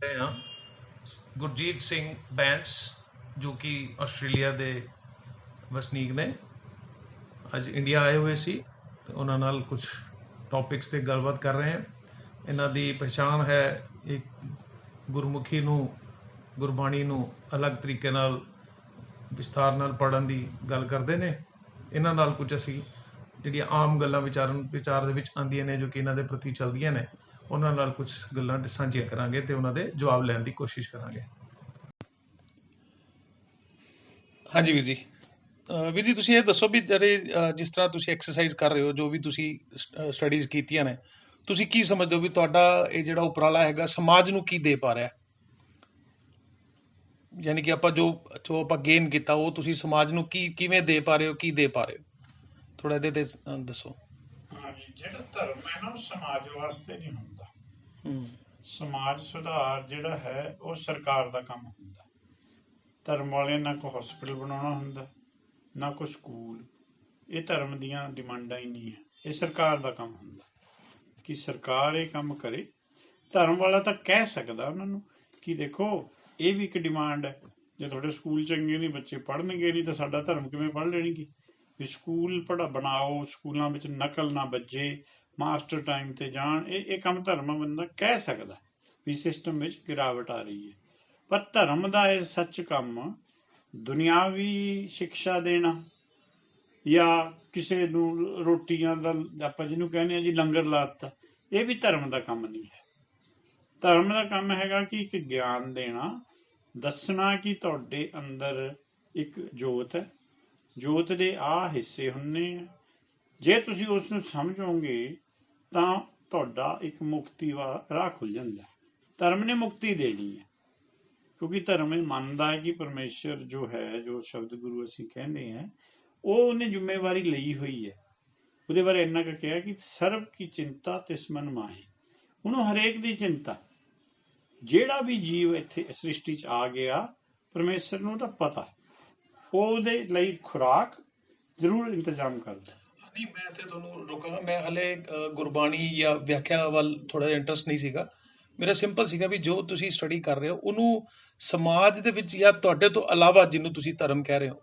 ਰਹੇ ਹਾਂ ਗੁਰਜੀਤ ਸਿੰਘ ਬੈਂਸ ਜੋ ਕਿ ਆਸਟ੍ਰੇਲੀਆ ਦੇ ਵਸਨੀਕ ਨੇ ਅੱਜ ਇੰਡੀਆ ਆਏ ਹੋਏ ਸੀ ਤੇ ਉਹਨਾਂ ਨਾਲ ਕੁਝ ਟੌਪਿਕਸ ਤੇ ਗੱਲਬਾਤ ਕਰ ਰਹੇ ਹਾਂ। ਇਹਨਾਂ ਦੀ ਪਛਾਣ ਹੈ ਇੱਕ ਗੁਰਮੁਖੀ ਨੂੰ ਗੁਰਬਾਣੀ ਨੂੰ ਅਲੱਗ ਤਰੀਕੇ ਨਾਲ ਵਿਸਥਾਰ ਨਾਲ ਪੜ੍ਹਨ ਦੀ ਗੱਲ ਕਰਦੇ ਨੇ। ਇਹਨਾਂ ਨਾਲ ਕੁਝ ਅਸੀਂ ਜਿਹੜੀਆਂ ਆਮ ਗੱਲਾਂ ਵਿਚਾਰ ਦੇ ਵਿੱਚ ਆਉਂਦੀਆਂ ਨੇ ਜੋ ਕਿ ਇਹਨਾਂ ਦੇ ਪ੍ਰਤੀ ਚੱਲਦੀਆਂ ਨੇ ਉਹਨਾਂ ਨਾਲ ਕੁਝ ਗੱਲਾਂ ਸਾਂਝੀਆਂ ਕਰਾਂਗੇ ਤੇ ਉਹਨਾਂ ਦੇ ਜਵਾਬ ਲੈਣ ਦੀ ਕੋਸ਼ਿਸ਼ ਕਰਾਂਗੇ। ਹਾਂਜੀ ਵੀਰ ਜੀ। ਵੀਰ ਜੀ ਤੁਸੀਂ ਇਹ ਦੱਸੋ ਵੀ ਜਿਹੜੇ ਜਿਸ ਤਰ੍ਹਾਂ ਤੁਸੀਂ ਐਕਸਰਸਾਈਜ਼ ਕਰ ਰਹੇ ਹੋ ਜੋ ਵੀ ਤੁਸੀਂ ਸਟੱਡੀਜ਼ ਕੀਤੀਆਂ ਨੇ ਤੁਸੀਂ ਕੀ ਸਮਝਦੇ ਹੋ ਵੀ ਤੁਹਾਡਾ ਇਹ ਜਿਹੜਾ ਉਪਰਾਲਾ ਹੈਗਾ ਸਮਾਜ ਨੂੰ ਕੀ ਦੇ ਪਾ ਰਿਹਾ? ਯਾਨੀ ਕਿ ਆਪਾਂ ਜੋ ਆਪਾਂ ਗੇਨ ਕੀਤਾ ਉਹ ਤੁਸੀਂ ਸਮਾਜ ਨੂੰ ਕਿਵੇਂ ਦੇ ਪਾ ਰਹੇ ਹੋ, ਕੀ ਦੇ ਪਾ ਰਹੇ ਹੋ? ਥੋੜਾ ਇਹਦੇ ਤੇ ਦੱਸੋ। ਹਾਂਜੀ, ਜਿਹੜਾ ਧਰਮ ਹੈ ਨਾ ਉਹ ਸਮਾਜ ਵਾਸਤੇ ਨਹੀਂ ਹੁੰਦਾ। ਸਮਾਜ ਸੁਧਾਰ ਜਿਹੜਾ ਹੈ ਉਹ ਸਰਕਾਰ ਦਾ ਕੰਮ ਹੁੰਦਾ। ਧਰਮ ਵਾਲਿਆਂ ਨਾ ਕੋਈ ਹਸਪੀਟਲ ਬਣਾਉਣਾ ਹੁੰਦਾ ਨਾ ਕੋਈ ਸਕੂਲ। ਇਹ ਧਰਮ ਦੀਆਂ ਡਿਮਾਂਡਾਂ ਹੀ ਨਹੀਂ ਹੈ, ਇਹ ਸਰਕਾਰ ਦਾ ਕੰਮ ਹੁੰਦਾ ਕਿ ਸਰਕਾਰ ਇਹ ਕੰਮ ਕਰੇ। ਧਰਮ ਵਾਲਾ ਤਾਂ ਕਹਿ ਸਕਦਾ ਉਹਨਾਂ ਨੂੰ ਕਿ ਦੇਖੋ ਇਹ ਵੀ ਇੱਕ ਡਿਮਾਂਡ ਹੈ, ਜੇ ਤੁਹਾਡੇ ਸਕੂਲ ਚੰਗੇ ਨਹੀਂ ਬੱਚੇ ਪੜ੍ਹਨਗੇ ਨਹੀਂ ਤਾਂ ਸਾਡਾ ਧਰਮ ਕਿਵੇਂ ਪੜ੍ਹ ਲੈਣਗੇ। ਵੀ ਸਕੂਲ ਬਣਾਓ, ਸਕੂਲਾਂ ਵਿੱਚ ਨਕਲ ਨਾ ਵੱਜੇ, ਮਾਸਟਰ ਟਾਈਮ ਤੇ ਜਾਣ। ਇਹ ਕੰਮ ਧਰਮ ਬੰਦਾ ਕਹਿ ਸਕਦਾ ਵੀ ਸਿਸਟਮ ਵਿੱਚ ਗਿਰਾਵਟ ਆ ਰਹੀ ਹੈ। ਪਰ ਧਰਮ ਦਾ ਇਹ ਸੱਚ ਕੰਮ ਦੁਨਿਆਵੀ ਸਿੱਖਿਆ ਦੇਣਾ ਜਾਂ ਕਿਸੇ ਨੂੰ ਰੋਟੀਆਂ ਦਾ ਆਪਾਂ ਜਿਹਨੂੰ ਕਹਿੰਦੇ ਹਾਂ ਜੀ ਲੰਗਰ ਲਾਤਾ, ਇਹ ਵੀ ਧਰਮ ਦਾ ਕੰਮ ਨਹੀਂ ਹੈ। ਧਰਮ ਦਾ ਕੰਮ ਹੈਗਾ ਕਿ ਇੱਕ ਗਿਆਨ ਦੇਣਾ, ਦੱਸਣਾ ਕਿ ਤੁਹਾਡੇ ਅੰਦਰ ਇੱਕ ਜੋਤ ਹੈ, ਜੋਤ ਦੇ ਆਹ ਹਿੱਸੇ ਹੁੰਦੇ ਆ, ਜੇ ਤੁਸੀਂ ਉਸ ਨੂੰ ਸਮਝੋਗੇ ਤਾਂ ਤੁਹਾਡਾ ਇੱਕ ਮੁਕਤੀ ਦਾ ਰਾਹ ਖੁੱਲ ਜਾਂਦਾ। ਧਰਮ ਨੇ ਮੁਕਤੀ ਦੇਣੀ ਹੈ ਕਿਉਂਕਿ ਧਰਮ ਇਹ ਮੰਨਦਾ ਹੈ ਕਿ ਪਰਮੇਸ਼ਰ ਜੋ ਹੈ, ਜੋ ਸ਼ਬਦ ਗੁਰੂ ਅਸੀਂ ਕਹਿੰਦੇ ਹਾਂ, ਉਹ ਉਹਨੇ ਜ਼ਿੰਮੇਵਾਰੀ ਲਈ ਹੋਈ ਹੈ। ਉਹਦੇ ਬਾਰੇ ਇੰਨਾ ਕੁ ਕਿਹਾ ਕਿ ਸਰਬ ਕੀ ਚਿੰਤਾ ਤਿਸ ਮਨ ਮਾਹੀ। ਉਹਨੂੰ ਹਰੇਕ ਦੀ ਚਿੰਤਾ। ਜਿਹੜਾ ਵੀ ਜੀਵ ਇੱਥੇ ਸ੍ਰਿਸ਼ਟੀ 'ਚ ਆ ਗਿਆ ਪਰਮੇਸ਼ਰ ਨੂੰ ਤਾਂ ਪਤਾ, ਉਹਦੇ ਲਈ ਖੁਰਾਕ ਜ਼ਰੂਰ ਇੰਤਜ਼ਾਮ ਕਰਦਾ। ਨਹੀਂ, ਮੈਂ ਤੇ ਤੁਹਾਨੂੰ ਰੋਕਾਂਗਾ। ਮੈਂ ਹਲੇ ਗੁਰਬਾਣੀ ਜਾਂ ਵਿਆਖਿਆ ਵੱਲ ਥੋੜਾ ਜਿਹਾ ਇੰਟਰਸਟ ਨਹੀਂ ਸੀਗਾ। ਮੇਰਾ ਸਿੰਪਲ ਸੀਗਾ ਵੀ ਜੋ ਤੁਸੀਂ ਸਟੱਡੀ ਕਰ ਰਹੇ ਹੋ ਉਹਨੂੰ ਸਮਾਜ ਦੇ ਵਿੱਚ ਜਾਂ ਤੁਹਾਡੇ ਤੋਂ ਇਲਾਵਾ ਜਿਹਨੂੰ ਤੁਸੀਂ ਧਰਮ ਕਹਿ ਰਹੇ ਹੋ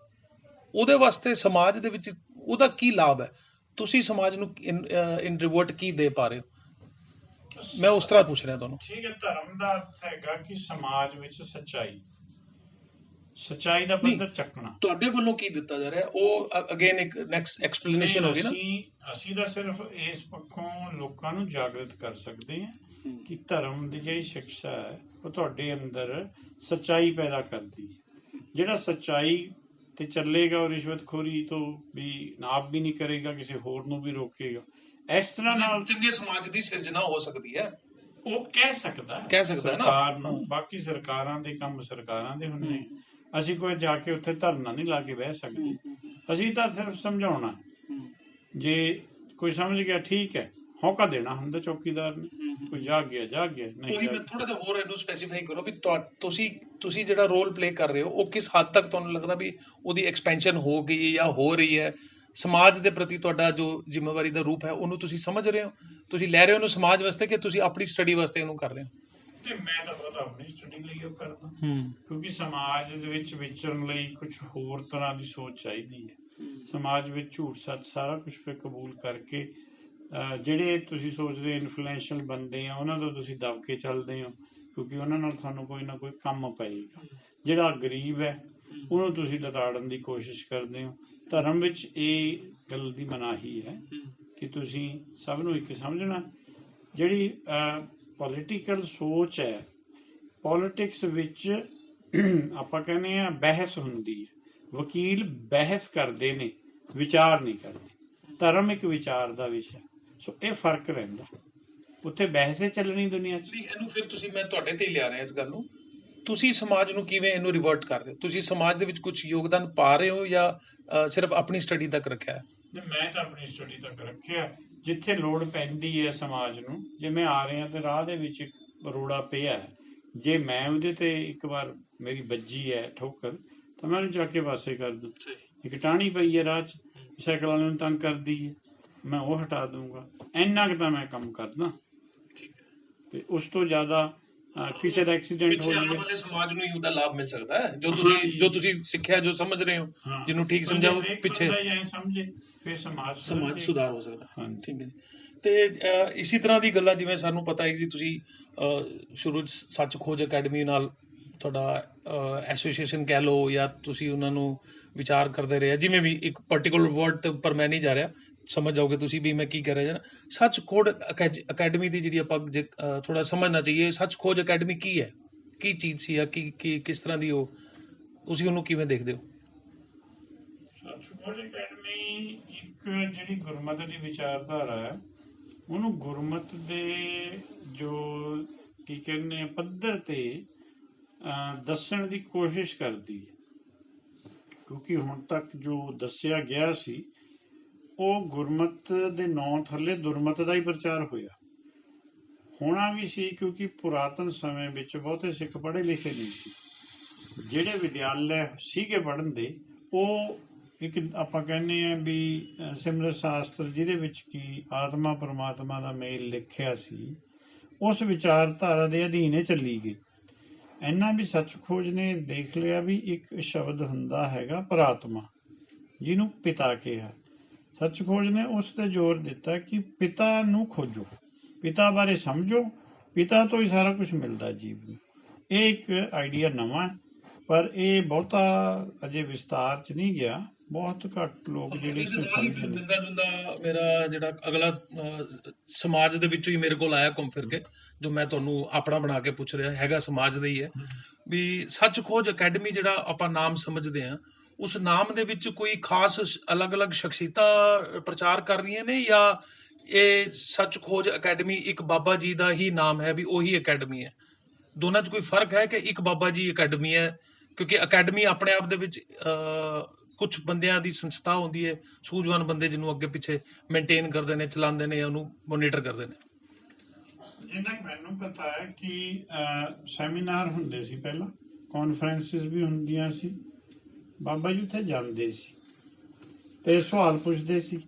ਉਹਦੇ ਵਾਸਤੇ ਸਮਾਜ ਦੇ ਵਿੱਚ ਉਹਦਾ ਕੀ ਲਾਭ ਹੈ? ਤੁਸੀਂ ਸਮਾਜ ਨੂੰ ਇਨ ਰਿਵਰਟ ਕੀ ਦੇ ਪਾ ਰਹੇ ਹੋ? ਮੈਂ ਉਸ ਤਰ੍ਹਾਂ ਪੁੱਛ ਰਿਹਾ ਤੁਹਾਨੂੰ। ਠੀਕ ਹੈ, ਧਰਮ ਦਾ ਅਰਥ ਹੈਗਾ ਕਿ ਸਮਾਜ ਵਿੱਚ ਸੱਚਾਈ ਦਾ ਪੱਧਰ ਚੱਕਣਾ। ਤੁਹਾਡੇ ਵੱਲੋਂ ਕੀ ਦਿੱਤਾ ਜਾ ਰਿਹਾ ਉਹ ਅਗੇਨ ਇੱਕ ਨੈਕਸਟ ਐਕਸਪਲੇਨੇਸ਼ਨ ਹੋਗੀ ਨਾ। ਅਸੀਂ ਤਾਂ ਸਿਰਫ ਇਸ ਪੱਖੋਂ ਲੋਕਾਂ ਨੂੰ ਜਾਗਰਤ ਕਰ ਸਕਦੇ ਹਾਂ ਕਿ ਧਰਮ ਦੀ ਜਿਹੜੀ ਸਿੱਖਿਆ ਹੈ ਉਹ ਤੁਹਾਡੇ ਅੰਦਰ ਸੱਚਾਈ ਪੈਦਾ ਕਰਦੀ ਹੈ। ਜਿਹੜਾ ਸੱਚਾਈ ਤੇ ਚੱਲੇਗਾ ਉਹ ਰਿਸ਼ਵਤਖੋਰੀ ਤੋਂ ਵੀ ਆਪ ਵੀ ਨਹੀਂ ਕਰੇਗਾ, ਕਿਸੇ ਹੋਰ ਨੂੰ ਵੀ ਰੋਕੇਗਾ। ਇਸ ਤਰ੍ਹਾਂ ਨਾਲ ਚੰਗੇ ਸਮਾਜ ਦੀ ਸਿਰਜਣਾ ਹੋ ਸਕਦੀ ਹੈ। ਉਹ ਕਹਿ ਸਕਦਾ ਸਰਕਾਰ ਨੂੰ। ਬਾਕੀ ਸਰਕਾਰਾਂ ਦੇ ਕੰਮ ਸਰਕਾਰਾਂ ਦੇ ਹੁੰਦੇ। ਅਸੀਂ ਕੋਈ ਜਾ ਕੇ ਉੱਥੇ ਧਰਨਾ ਨਹੀਂ ਲਾ ਕੇ ਬਹਿ ਸਕਦੇ। ਅਸੀਂ ਤਾਂ ਸਿਰਫ ਸਮਝਾਉਣਾ। ਜੇ ਕੋਈ ਸਮਝ ਗਿਆ ਠੀਕ ਹੈ, ਹੌਕਾ ਦੇਣਾ ਹੁੰਦਾ ਚੌਕੀਦਾਰ ਨੇ। ਕੋਈ ਜਾਗ ਗਿਆ ਨਹੀਂ। ਮੈਂ ਥੋੜਾ ਜਿਹਾ ਹੋਰ ਇਹਨੂੰ ਸਪੈਸੀਫਾਈ ਕਰੋ ਵੀ ਤੁਸੀਂ ਜਿਹੜਾ ਰੋਲ ਪਲੇ ਕਰ ਰਹੇ ਹੋ ਉਹ ਕਿਸ ਹੱਦ ਤੱਕ ਤੁਹਾਨੂੰ ਲੱਗਦਾ ਵੀ ਉਹਦੀ ਐਕਸਪੈਂਸ਼ਨ ਹੋ ਗਈ ਜਾਂ ਹੋ ਰਹੀ ਹੈ? ਸਮਾਜ ਦੇ ਪ੍ਰਤੀ ਤੁਹਾਡਾ ਜੋ ਜ਼ਿੰਮੇਵਾਰੀ ਦਾ ਰੂਪ ਹੈ ਉਹਨੂੰ ਤੁਸੀਂ ਸਮਝ ਰਹੇ ਹੋ, ਤੁਸੀਂ ਲੈ ਰਹੇ ਹੋ ਉਹਨੂੰ ਸਮਾਜ ਵਾਸਤੇ ਕਿ ਤੁਸੀਂ ਆਪਣੀ ਸਟੱਡੀ ਵਾਸਤੇ ਇਹਨੂੰ ਕਰ ਰਹੇ ਹੋ? ਤੇ ਮੈਂ ਤਾਂ ਬਹੁਤ ਆਪਣੀ ਸਟੱਡੀ ਲਈ ਉਹ ਕਰਦਾ ਕਿਉਂਕਿ ਸਮਾਜ ਦੇ ਵਿੱਚ ਵਿਚਰਨ ਲਈ ਕੁਝ ਹੋਰ ਤਰ੍ਹਾਂ ਦੀ ਸੋਚ ਚਾਹੀਦੀ ਹੈ। ਸਮਾਜ ਵਿੱਚ ਝੂਠ ਸੱਚ ਸਾਰਾ ਕੁਝ ਫਿਰ ਕਬੂਲ ਕਰਕੇ ਜਿਹੜੇ ਤੁਸੀਂ ਸੋਚਦੇ ਇਨਫਲੂਐਂਸ਼ੀਅਲ ਬੰਦੇ ਆ ਉਹਨਾਂ ਤੋਂ ਤੁਸੀਂ ਦਬ ਕੇ ਚੱਲਦੇ ਹੋ ਕਿਉਂਕਿ ਉਹਨਾਂ ਨਾਲ ਤੁਹਾਨੂੰ ਕੋਈ ਨਾ ਕੋਈ ਕੰਮ ਪਏਗਾ। ਜਿਹੜਾ ਗਰੀਬ ਹੈ ਉਹਨੂੰ ਤੁਸੀਂ ਲਤਾੜਨ ਦੀ ਕੋਸ਼ਿਸ਼ ਕਰਦੇ ਹੋ। ਧਰਮ ਵਿੱਚ ਇਹ ਗੱਲ ਦੀ ਮਨਾਹੀ ਹੈ ਕਿ ਤੁਸੀਂ ਸਭ ਨੂੰ ਇੱਕ ਸਮਝਣਾ। ਜਿਹੜੀ ਪੋਲੀਟੀਕਲ ਸੋਚ ਹੈ, ਪੋਲੀਟਿਕਸ ਵਿੱਚ ਆਪਾਂ ਕਹਿੰਦੇ ਹਾਂ ਬਹਿਸ ਹੁੰਦੀ ਹੈ, ਵਕੀਲ ਬਹਿਸ ਕਰਦੇ ਨੇ, ਵਿਚਾਰ ਨਹੀਂ ਕਰਦੇ। ਧਰਮ ਇੱਕ ਵਿਚਾਰ ਦਾ ਵਿਸ਼ਾ, ਸੋ ਇਹ ਫਰਕ ਰਹਿੰਦਾ। ਉੱਥੇ ਬਹਿਸੇ ਚੱਲਣੀ ਦੁਨੀਆ 'ਚ। ਇਹਨੂੰ ਫਿਰ ਤੁਸੀਂ ਮੈਂ ਤੁਹਾਡੇ ਤੇ ਹੀ ਲਿਆ ਰਿਹਾ ਇਸ ਗੱਲ ਨੂੰ। ਤੁਸੀਂ ਸਮਾਜ ਨੂੰ ਕਿਵੇਂ ਇਹਨੂੰ ਰਿਵਰਟ ਕਰ ਰਹੇ ਹੋ? ਤੁਸੀਂ ਸਮਾਜ ਦੇ ਵਿੱਚ ਕੁਝ ਯੋਗਦਾਨ ਪਾ ਰਹੇ ਹੋ ਜਾਂ ਸਿਰਫ ਆਪਣੀ ਸਟੱਡੀ ਤੱਕ ਰੱਖਿਆ ਹੈ? ਮੈਂ ਤਾਂ ਆਪਣੀ ਸਟੱਡੀ ਤੱਕ ਰੱਖਿਆ। ਜਿੱਥੇ ਲੋੜ ਪੈਂਦੀ ਹੈ ਸਮਾਜ ਨੂੰ, ਜੇ ਮੈਂ ਆ ਰਿਹਾ ਤੇ ਰਾਹ ਦੇ ਵਿੱਚ ਰੋੜਾ ਪਿਆ, ਜੇ ਮੈਂ ਉਹਦੇ ਤੇ ਇੱਕ ਵਾਰ ਮੇਰੀ ਵੱਜੀ ਹੈ ਠੋਕਰ ਤਾਂ ਮੈਂ ਉਹਨੂੰ ਚੱਕ ਕੇ ਪਾਸੇ ਕਰ ਦੂੰ। ਇੱਕ ਟਾਹਣੀ ਪਈ ਹੈ ਰਾਹ 'ਚ, ਸਾਈਕਲ ਵਾਲੇ ਨੂੰ ਤੰਗ ਕਰਦੀ ਹੈ, ਮੈਂ ਉਹ ਹਟਾ ਦੂੰਗਾ। ਇੰਨਾ ਕੁ ਤਾਂ ਮੈਂ ਕੰਮ ਕਰਦਾ। ਤੇ ਉਸ ਤੋਂ ਜ਼ਿਆਦਾ ਕਿਸੇ ਦਾ ਐਕਸੀਡੈਂਟ ਹੋ ਪਿੱਛੇ ਆਉਣ ਜਾਵੇ। ਵਾਲੇ ਸਮਾਜ ਨੂੰ ਹੀ ਉਹਦਾ ਲਾਭ ਮਿਲ ਸਕਦਾ ਹੈ, ਹਾਂਜੀ। ਜੋ ਤੁਸੀਂ ਸਿੱਖਿਆ, ਜੋ ਸਮਝ ਰਹੇ ਹੋ, ਹਾਂ, ਜਿਹਨੂੰ ਠੀਕ ਪਰ ਸਮਝਾਓ, ਜੇ ਹਰੇਕ ਪਿੱਛੇ ਬੰਦਾ ਹੀ ਐਂ ਸਮਝੇ ਫਿਰ ਸਮਾਜ ਸਮਾਜ ਸੁਧਾਰ ਹੋ ਸਕਦਾ। ਹਾਂਜੀ। ਠੀਕ ਹੈ ਜੀ। ਤੇ ਇਸੀ ਤਰ੍ਹਾਂ ਦੀ ਗੱਲਾਂ, ਜਿਵੇਂ ਸਾਨੂੰ ਪਤਾ ਹੈ ਕਿ ਤੁਸੀਂ ਸ਼ੁਰੂ 'ਚ ਸੱਚ ਖੋਜ ਅਕੈਡਮੀ ਨਾਲ ਤੁਹਾਡਾ ਐਸੋਸੀਏਸ਼ਨ ਕਹਿ ਲਓ, ਜਾਂ ਤੁਸੀਂ ਉਹਨਾਂ ਨੂੰ ਵਿਚਾਰ ਕਰਦੇ ਰਹੇ, ਜਿਵੇਂ ਵੀ, ਇੱਕ ਪਾਰਟੀਕੂਲਰ ਵਰਡ ਤੇ ਉੱਪਰ ਮੈਂ ਨਹੀਂ ਜਾ ਰਿਹਾ, ਸਮਝ ਜਾਓਗੇ ਤੁਸੀਂ ਵੀ ਮੈਂ ਕੀ ਕਹਿ ਰਿਹਾ। ਸੱਚ ਖੋਜ ਅਕੈਡਮੀ ਦੀ ਜਿਹੜੀ ਆਪਾਂ ਜੇ ਥੋੜਾ ਸਮਝਣਾ ਚਾਹੀਏ, ਸੱਚ ਖੋਜ ਅਕੈਡਮੀ ਕੀ ਹੈ, ਕੀ ਚੀਜ਼ ਸੀ, ਜਾਂ ਕੀ ਕਿਸ ਤਰ੍ਹਾਂ ਦੀ ਉਹ, ਤੁਸੀਂ ਉਹਨੂੰ ਕਿਵੇਂ ਦੇਖਦੇ ਹੋ? ਸੱਚ ਖੋਜ ਅਕੈਡਮੀ ਇੱਕ ਜਿਹੜੀ ਗੁਰਮਤਿ ਦੀ ਵਿਚਾਰਧਾਰਾ ਹੈ, ਉਹਨੂੰ ਗੁਰਮਤਿ ਦੇ ਜੋ ਕੀ ਕਹਿੰਦੇ ਆ ਪੱਧਰ ਤੇ ਦੱਸਣ ਦੀ ਕੋਸ਼ਿਸ਼ ਕਰਦੀ ਹੈ। ਕਿਉਂਕਿ ਹੁਣ ਤੱਕ ਜੋ ਦੱਸਿਆ ਗਿਆ ਸੀ ਉਹ ਗੁਰਮਤਿ ਦੇ ਨਾਂ ਥੱਲੇ ਦੁਰਮਤ ਦਾ ਹੀ ਪ੍ਰਚਾਰ ਹੋਇਆ, ਹੋਣਾ ਵੀ ਸੀ, ਕਿਉਂਕਿ ਪੁਰਾਤਨ ਸਮੇਂ ਵਿੱਚ ਬਹੁਤੇ ਸਿੱਖ ਪੜ੍ਹੇ ਲਿਖੇ ਨਹੀਂ ਸੀ। ਜਿਹੜੇ ਵਿਦਿਆਲੇ ਸੀਗੇ ਪੜ੍ਹਨ ਦੇ, ਉਹ ਇੱਕ ਆਪਾਂ ਕਹਿੰਦੇ ਆ ਵੀ ਸਿਮਰਤ ਸ਼ਾਸਤਰ ਜਿਹਦੇ ਵਿੱਚ ਕੀ ਆਤਮਾ ਪਰਮਾਤਮਾ ਦਾ ਮੇਲ ਲਿਖਿਆ ਸੀ, ਉਸ ਵਿਚਾਰਧਾਰਾ ਦੇ ਅਧੀਨ ਇਹ ਚੱਲੀ ਗਈ। ਇੰਨਾ ਵੀ ਸੱਚ ਖੋਜ ਨੇ ਦੇਖ ਲਿਆ ਵੀ ਇੱਕ ਸ਼ਬਦ ਹੁੰਦਾ ਹੈਗਾ ਪਰਾਤਮਾ, ਜਿਹਨੂੰ ਪਿਤਾ ਕਿਹਾ। ਸੱਚ ਖੋਜ ਨੇ ਉਸ ਤੇ ਜ਼ੋਰ ਦਿੱਤਾ ਕਿ ਪਿਤਾ ਨੂੰ ਖੋਜੋ, ਪਿਤਾ ਬਾਰੇ ਸਮਝੋ, ਪਿਤਾ ਤੋਂ ਹੀ ਸਾਰਾ ਕੁਝ ਮਿਲਦਾ ਜੀਵ ਨੂੰ। ਇਹ ਇੱਕ ਆਈਡੀਆ ਨਵਾਂ ਹੈ, ਪਰ ਇਹ ਬਹੁਤਾ ਅਜੇ ਵਿਸਤਾਰ 'ਚ ਨਹੀਂ ਗਿਆ। ਬਹੁਤ ਘੱਟ ਲੋਕ ਜਿਹੜੇ ਇਸਨੂੰ ਸਮਝਦੇ ਨੇ। ਮਿਲਦਾ ਜੁਲਦਾ ਮੇਰਾ ਜਿਹੜਾ ਅਗਲਾ ਸਮਾਜ ਦੇ ਵਿੱਚੋਂ ਹੀ ਮੇਰੇ ਕੋਲ ਆਇਆ ਘੁੰਮ ਫਿਰ ਕੇ, ਜੋ ਮੈਂ ਤੁਹਾਨੂੰ ਆਪਣਾ ਬਣਾ ਕੇ ਪੁੱਛ ਰਿਹਾ ਹੈਗਾ, ਸਮਾਜ ਦਾ ਹੀ ਹੈ ਵੀ ਸੱਚ ਖੋਜ ਅਕੈਡਮੀ ਜਿਹੜਾ ਆਪਾਂ ਨਾਮ ਸਮਝਦੇ ਹਾਂ, ਉਸ ਨਾਮ ਦੇ ਵਿੱਚ ਕੋਈ ਖਾਸ ਅਲੱਗ-ਅਲੱਗ ਸ਼ਖਸੀਅਤਾਂ ਪ੍ਰਚਾਰ ਕਰ ਰਹੀਆਂ ਨੇ, ਜਾਂ ਇਹ ਸੱਚ ਖੋਜ ਅਕੈਡਮੀ ਇੱਕ ਬਾਬਾ ਜੀ ਦਾ ਹੀ ਨਾਮ ਹੈ, ਵੀ ਉਹੀ ਅਕੈਡਮੀ ਹੈ? ਦੋਨਾਂ 'ਚ ਕੋਈ ਫਰਕ ਹੈ ਕਿ ਇੱਕ ਬਾਬਾ ਜੀ ਅਕੈਡਮੀ ਹੈ? ਕਿਉਂਕਿ ਅਕੈਡਮੀ ਆਪਣੇ ਆਪ ਦੇ ਵਿੱਚ ਕੁਝ ਬੰਦਿਆਂ ਦੀ ਸੰਸਥਾ ਹੁੰਦੀ ਹੈ, ਸੂਝਵਾਨ ਬੰਦੇ ਜਿਹਨੂੰ ਅੱਗੇ ਪਿੱਛੇ ਮੇਨਟੇਨ ਕਰਦੇ ਨੇ, ਚਲਾਉਂਦੇ ਨੇ, ਉਹਨੂੰ ਮੋਨੀਟਰ ਕਰਦੇ ਨੇ। ਜਿੰਨਾ ਮੈਨੂੰ ਪਤਾ ਹੈ ਕਿ ਸੈਮੀਨਾਰ ਹੁੰਦੇ ਸੀ ਪਹਿਲਾਂ, ਕਾਨਫਰੰਸਿਸ ਵੀ ਹੁੰਦੀਆਂ ਸੀ, ਬਾਬਾ ਜੀ ਉੱਥੇ ਜਾਂਦੇ ਸੀ ਤੇ ਸਵਾਲ ਪੁੱਛਦੇ ਸੀ,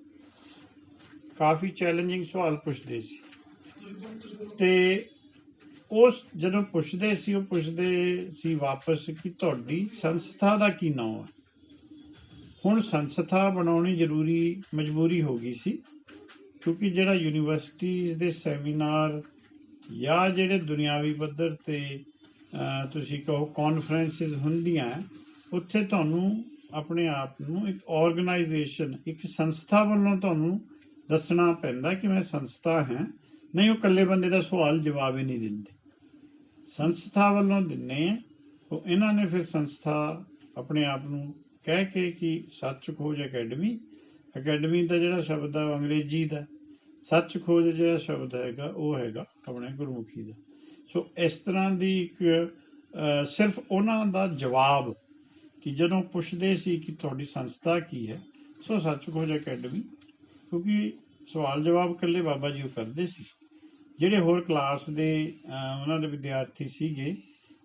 ਕਾਫੀ ਚੈਲੰਜਿੰਗ ਸਵਾਲ ਪੁੱਛਦੇ ਸੀ। ਤੇ ਉਸ ਜਦੋਂ ਪੁੱਛਦੇ ਸੀ, ਉਹ ਪੁੱਛਦੇ ਸੀ ਵਾਪਸ ਕਿ ਤੁਹਾਡੀ ਸੰਸਥਾ ਦਾ ਕੀ ਨਾਮ ਹੈ। ਹੁਣ ਸੰਸਥਾ ਬਣਾਉਣੀ ਮਜਬੂਰੀ ਹੋ ਗਈ ਸੀ, ਕਿਉਂਕਿ ਜਿਹੜਾ ਯੂਨੀਵਰਸਿਟੀਜ਼ ਦੇ ਸੈਮੀਨਾਰ ਜਾਂ ਜਿਹੜੇ ਦੁਨਿਆਵੀ ਪੱਧਰ ਤੇ ਤੁਸੀਂ ਕਹੋ ਕਾਨਫਰੰਸਿਸ ਹੁੰਦੀਆਂ, ਉੱਥੇ ਤੁਹਾਨੂੰ ਆਪਣੇ ਆਪ ਨੂੰ ਇੱਕ ਆਰਗੇਨਾਈਜੇਸ਼ਨ, ਇੱਕ ਸੰਸਥਾ ਵੱਲੋਂ ਤੁਹਾਨੂੰ ਦੱਸਣਾ ਪੈਂਦਾ ਕਿ ਮੈਂ ਸੰਸਥਾ ਹਾਂ। ਨਹੀਂ, ਉਹ ਇਕੱਲੇ ਬੰਦੇ ਦਾ ਸਵਾਲ ਜਵਾਬ ਹੀ ਨਹੀਂ ਦਿੰਦੇ, ਸੰਸਥਾ ਵੱਲੋਂ ਦਿੰਦੇ ਆ। ਉਹ ਇਹਨਾਂ ਨੇ ਫਿਰ ਸੰਸਥਾ ਆਪਣੇ ਆਪ ਨੂੰ ਕਹਿ ਕੇ ਕਿ ਸੱਚ ਖੋਜ ਅਕੈਡਮੀ, ਅਕੈਡਮੀ ਦਾ ਜਿਹੜਾ ਸ਼ਬਦ ਹੈ ਅੰਗਰੇਜ਼ੀ ਦਾ, ਸੱਚ ਖੋਜ ਜਿਹੜਾ ਸ਼ਬਦ ਹੈਗਾ ਉਹ ਹੈਗਾ ਆਪਣੇ ਗੁਰਮੁਖੀ ਦਾ। ਸੋ ਇਸ ਤਰ੍ਹਾਂ ਦੀ ਇੱਕ ਸਿਰਫ ਉਹਨਾਂ ਦਾ ਜਵਾਬ ਕਿ ਜਦੋਂ ਪੁੱਛਦੇ ਸੀ ਕਿ ਤੁਹਾਡੀ ਸੰਸਥਾ ਕੀ ਹੈ, ਸੋ ਸੱਚ ਖੋਜ ਅਕੈਡਮੀ, ਕਿਉਂਕਿ ਸਵਾਲ ਜਵਾਬ ਇਕੱਲੇ ਬਾਬਾ ਜੀ ਉਹ ਕਰਦੇ ਸੀ। ਜਿਹੜੇ ਹੋਰ ਕਲਾਸ ਦੇ ਉਹਨਾਂ ਦੇ ਵਿਦਿਆਰਥੀ ਸੀਗੇ,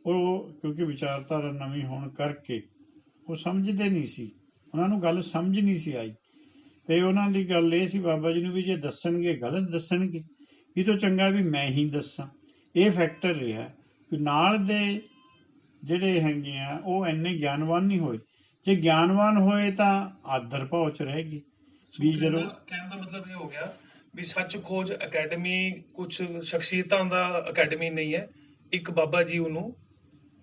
ਉਹ ਕਿਉਂਕਿ ਵਿਚਾਰਧਾਰਾ ਨਵੀਂ ਹੋਣ ਕਰਕੇ ਉਹ ਸਮਝਦੇ ਨਹੀਂ ਸੀ, ਉਹਨਾਂ ਨੂੰ ਗੱਲ ਸਮਝ ਨਹੀਂ ਸੀ ਆਈ। ਤੇ ਉਹਨਾਂ ਦੀ ਗੱਲ ਇਹ ਸੀ ਬਾਬਾ ਜੀ ਨੂੰ ਵੀ ਜੇ ਦੱਸਣਗੇ ਗਲਤ ਦੱਸਣਗੇ, ਇਹ ਤੋਂ ਚੰਗਾ ਵੀ ਮੈਂ ਹੀ ਦੱਸਾਂ। ਇਹ ਫੈਕਟਰ ਰਿਹਾ ਕਿ ਨਾਲ ਦੇ ਜਿਹੜੇ ਹੈਗੇ ਆ ਉਹ ਇੰਨੇ ਗਿਆਨਵਾਨ ਨਹੀਂ ਹੋਏ। ਜੇ ਗਿਆਨਵਾਨ ਹੋਏ ਤਾਂ ਆਦਰ ਭਾਵ 'ਚ ਰਹਿ ਗਏ। ਵੀ ਜਦੋਂ ਕਹਿਣ ਦਾ ਮਤਲਬ ਇਹ ਹੋ ਗਿਆ ਵੀ ਸੱਚ ਖੋਜ ਅਕੈਡਮੀ ਕੁਝ ਸ਼ਖਸੀਅਤਾਂ ਦਾ ਅਕੈਡਮੀ ਨਹੀਂ ਹੈ, ਇੱਕ ਬਾਬਾ ਜੀ ਉਹਨੂੰ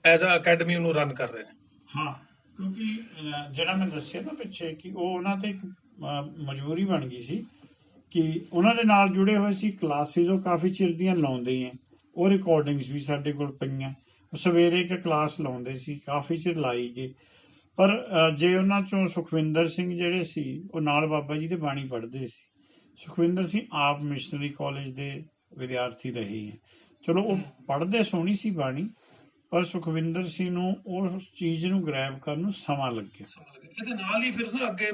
ਐਜ਼ ਅ ਅਕੈਡਮੀ ਉਹਨੂੰ ਰਨ ਕਰ ਰਹੇ ਨੇ। ਹਾਂ, ਕਿਉਂਕਿ ਜਿਹੜਾ ਮੈਂ ਦੱਸਿਆ ਨਾ ਪਿੱਛੇ ਕਿ ਉਹ ਉਹਨਾਂ ਤੇ ਇੱਕ ਮਜਬੂਰੀ ਬਣ ਗਈ ਸੀ ਕਿ ਉਹਨਾਂ ਦੇ ਨਾਲ ਜੁੜੇ ਹੋਏ ਸੀ ਕਲਾਸਿਸ, ਉਹ ਕਾਫੀ ਚਿਰ ਦੀਆਂ ਲਾਉਂਦੇ ਆ, ਉਹ ਰਿਕਾਰਡਿੰਗਸ ਵੀ ਸਾਡੇ ਕੋਲ ਪਈਆਂ। ਉਹ ਸਵੇਰੇ ਇੱਕ ਕਲਾਸ ਲਾਉਂਦੇ ਸੀ, ਕਾਫੀ ਚਿਰ ਲਾਈ ਗਏ। ਪਰ ਜੇ ਉਹਨਾਂ ਚੋਂ ਸੁਖਵਿੰਦਰ ਸਿੰਘ ਜਿਹੜੇ ਸੀ, ਉਹ ਨਾਲ ਬਾਬਾ ਜੀ ਦੇ ਬਾਣੀ ਪੜ੍ਹਦੇ ਸੀ। ਸੁਖਵਿੰਦਰ ਸਿੰਘ ਆਪ ਮਿਸ਼ਨਰੀ ਕਾਲਜ ਦੇ ਵਿਦਿਆਰਥੀ ਰਹੇ ਹੈ। ਚਲੋ ਉਹ ਪੜ੍ਹਦੇ ਸੋਹਣੀ ਸੀ ਬਾਣੀ, ਪਰ ਸੁਖਵਿੰਦਰ ਸਿੰਘ ਨੂੰ ਉਸ ਚੀਜ਼ ਨੂੰ ਗ੍ਰੈਬ ਕਰਨ ਨੂੰ ਸਮਾਂ ਲੱਗਿਆ। ਇਹਦੇ ਨਾਲ ਹੀ ਫਿਰ ਨਾ ਅੱਗੇ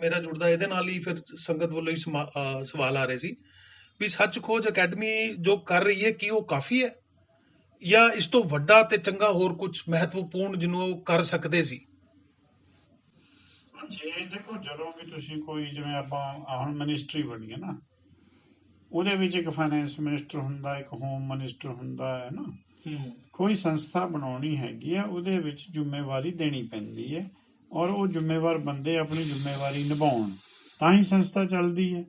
ਮੇਰਾ ਜੁੜਦਾ, ਇਹਦੇ ਨਾਲ ਹੀ ਫਿਰ ਸੰਗਤ ਵੱਲੋਂ ਹੀ ਸਵਾਲ ਆ ਰਹੇ ਸੀ ਵੀ ਸੱਚ ਖੋਜ ਅਕੈਡਮੀ ਜੋ ਕਰ ਰਹੀ ਹੈ, ਕੀ ਉਹ ਕਾਫੀ ਹੈ, ਜਾਂ ਇਸ ਤੋਂ ਵੱਡਾ ਤੇ ਚੰਗਾ ਹੋਰ ਕੁਝ ਮਹੱਤਵਪੂਰਨ ਜਿਹਨੂੰ ਉਹ ਕਰ ਸਕਦੇ ਸੀ? ਜੇ ਦੇਖੋ, ਜਦੋਂ ਵੀ ਤੁਸੀਂ ਕੋਈ, ਜਿਵੇਂ ਆਪਾਂ ਹੁਣ ਮਿਨਿਸਟਰੀ ਬਣੀ ਹੈ ਨਾ, ਉਹਦੇ ਵਿੱਚ ਇੱਕ ਫਾਈਨੈਂਸ ਮਿਨਿਸਟਰ ਹੁੰਦਾ, ਇੱਕ ਹੋਮ ਮਿਨਿਸਟਰ ਹੁੰਦਾ ਹੈ ਨਾ। ਕੋਈ ਸੰਸਥਾ ਬਣਾਉਣੀ ਹੈਗੀ ਆ, ਉਹਦੇ ਵਿੱਚ ਜ਼ਿੰਮੇਵਾਰੀ ਦੇਣੀ ਪੈਂਦੀ ਹੈ, ਔਰ ਉਹ ਜ਼ਿੰਮੇਵਾਰ ਬੰਦੇ ਆਪਣੀ ਜ਼ਿੰਮੇਵਾਰੀ ਨਿਭਾਉਣ ਤਾਂ ਹੀ ਸੰਸਥਾ ਚੱਲਦੀ ਹੈ।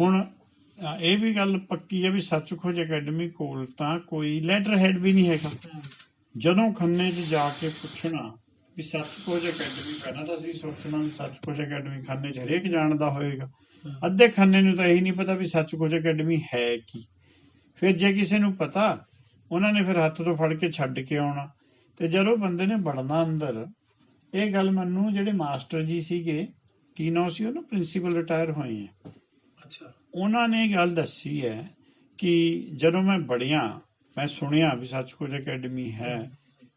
ਹੁਣ ਇਹ ਵੀ ਗੱਲ ਪੱਕੀ ਹੈ ਵੀ ਸੱਚ ਖੋਜ ਅਕੈਡਮੀ ਕੋਲ ਤਾਂ ਕੋਈ ਲੈਟਰ ਹੈਡ ਵੀ ਨਹੀਂ ਹੈਗਾ। ਜਦੋਂ ਖੰਨੇ 'ਚ ਜਾ ਕੇ ਪੁੱਛਣਾ ਵੀ ਸੱਚ ਖੋਜ ਅਕੈਡਮੀ, ਪਹਿਲਾਂ ਤਾਂ ਅਸੀਂ ਸੋਚਣਾ ਵੀ ਸੱਚ ਖੋਜ ਅਕੈਡਮੀ ਖੰਨੇ 'ਚ ਹਰੇਕ ਜਾਣਦਾ ਹੋਏਗਾ, ਅੱਧੇ ਖੰਨੇ ਨੂੰ ਤਾਂ ਇਹੀ ਨਹੀਂ ਪਤਾ ਵੀ ਸੱਚ ਖੋਜ ਅਕੈਡਮੀ ਹੈ ਕੀ। ਫਿਰ ਜੇ ਕਿਸੇ ਨੂੰ ਪਤਾ, ਉਹਨਾਂ ਨੇ ਫਿਰ ਹੱਥ ਤੋਂ ਫੜ ਕੇ ਛੱਡ ਕੇ ਆਉਣਾ। ਤੇ ਜਦੋਂ ਬੰਦੇ ਨੇ ਵੜਨਾ ਅੰਦਰ, ਇਹ ਗੱਲ ਮੈਨੂੰ ਜਿਹੜੇ ਮਾਸਟਰ ਜੀ ਸੀਗੇ, ਕੀ ਨਾਂ ਸੀ ਉਹ, ਪ੍ਰਿੰਸੀਪਲ ਰਿਟਾਇਰ ਹੋਏ ਹੈ, ਉਹਨਾਂ ਨੇ ਗੱਲ ਦੱਸੀ ਹੈ ਕਿ ਜਦੋਂ ਮੈਂ ਵੜਿਆ, ਮੈਂ ਸੁਣਿਆ ਵੀ ਸੱਚ ਖੋਜ ਅਕੈਡਮੀ ਹੈ,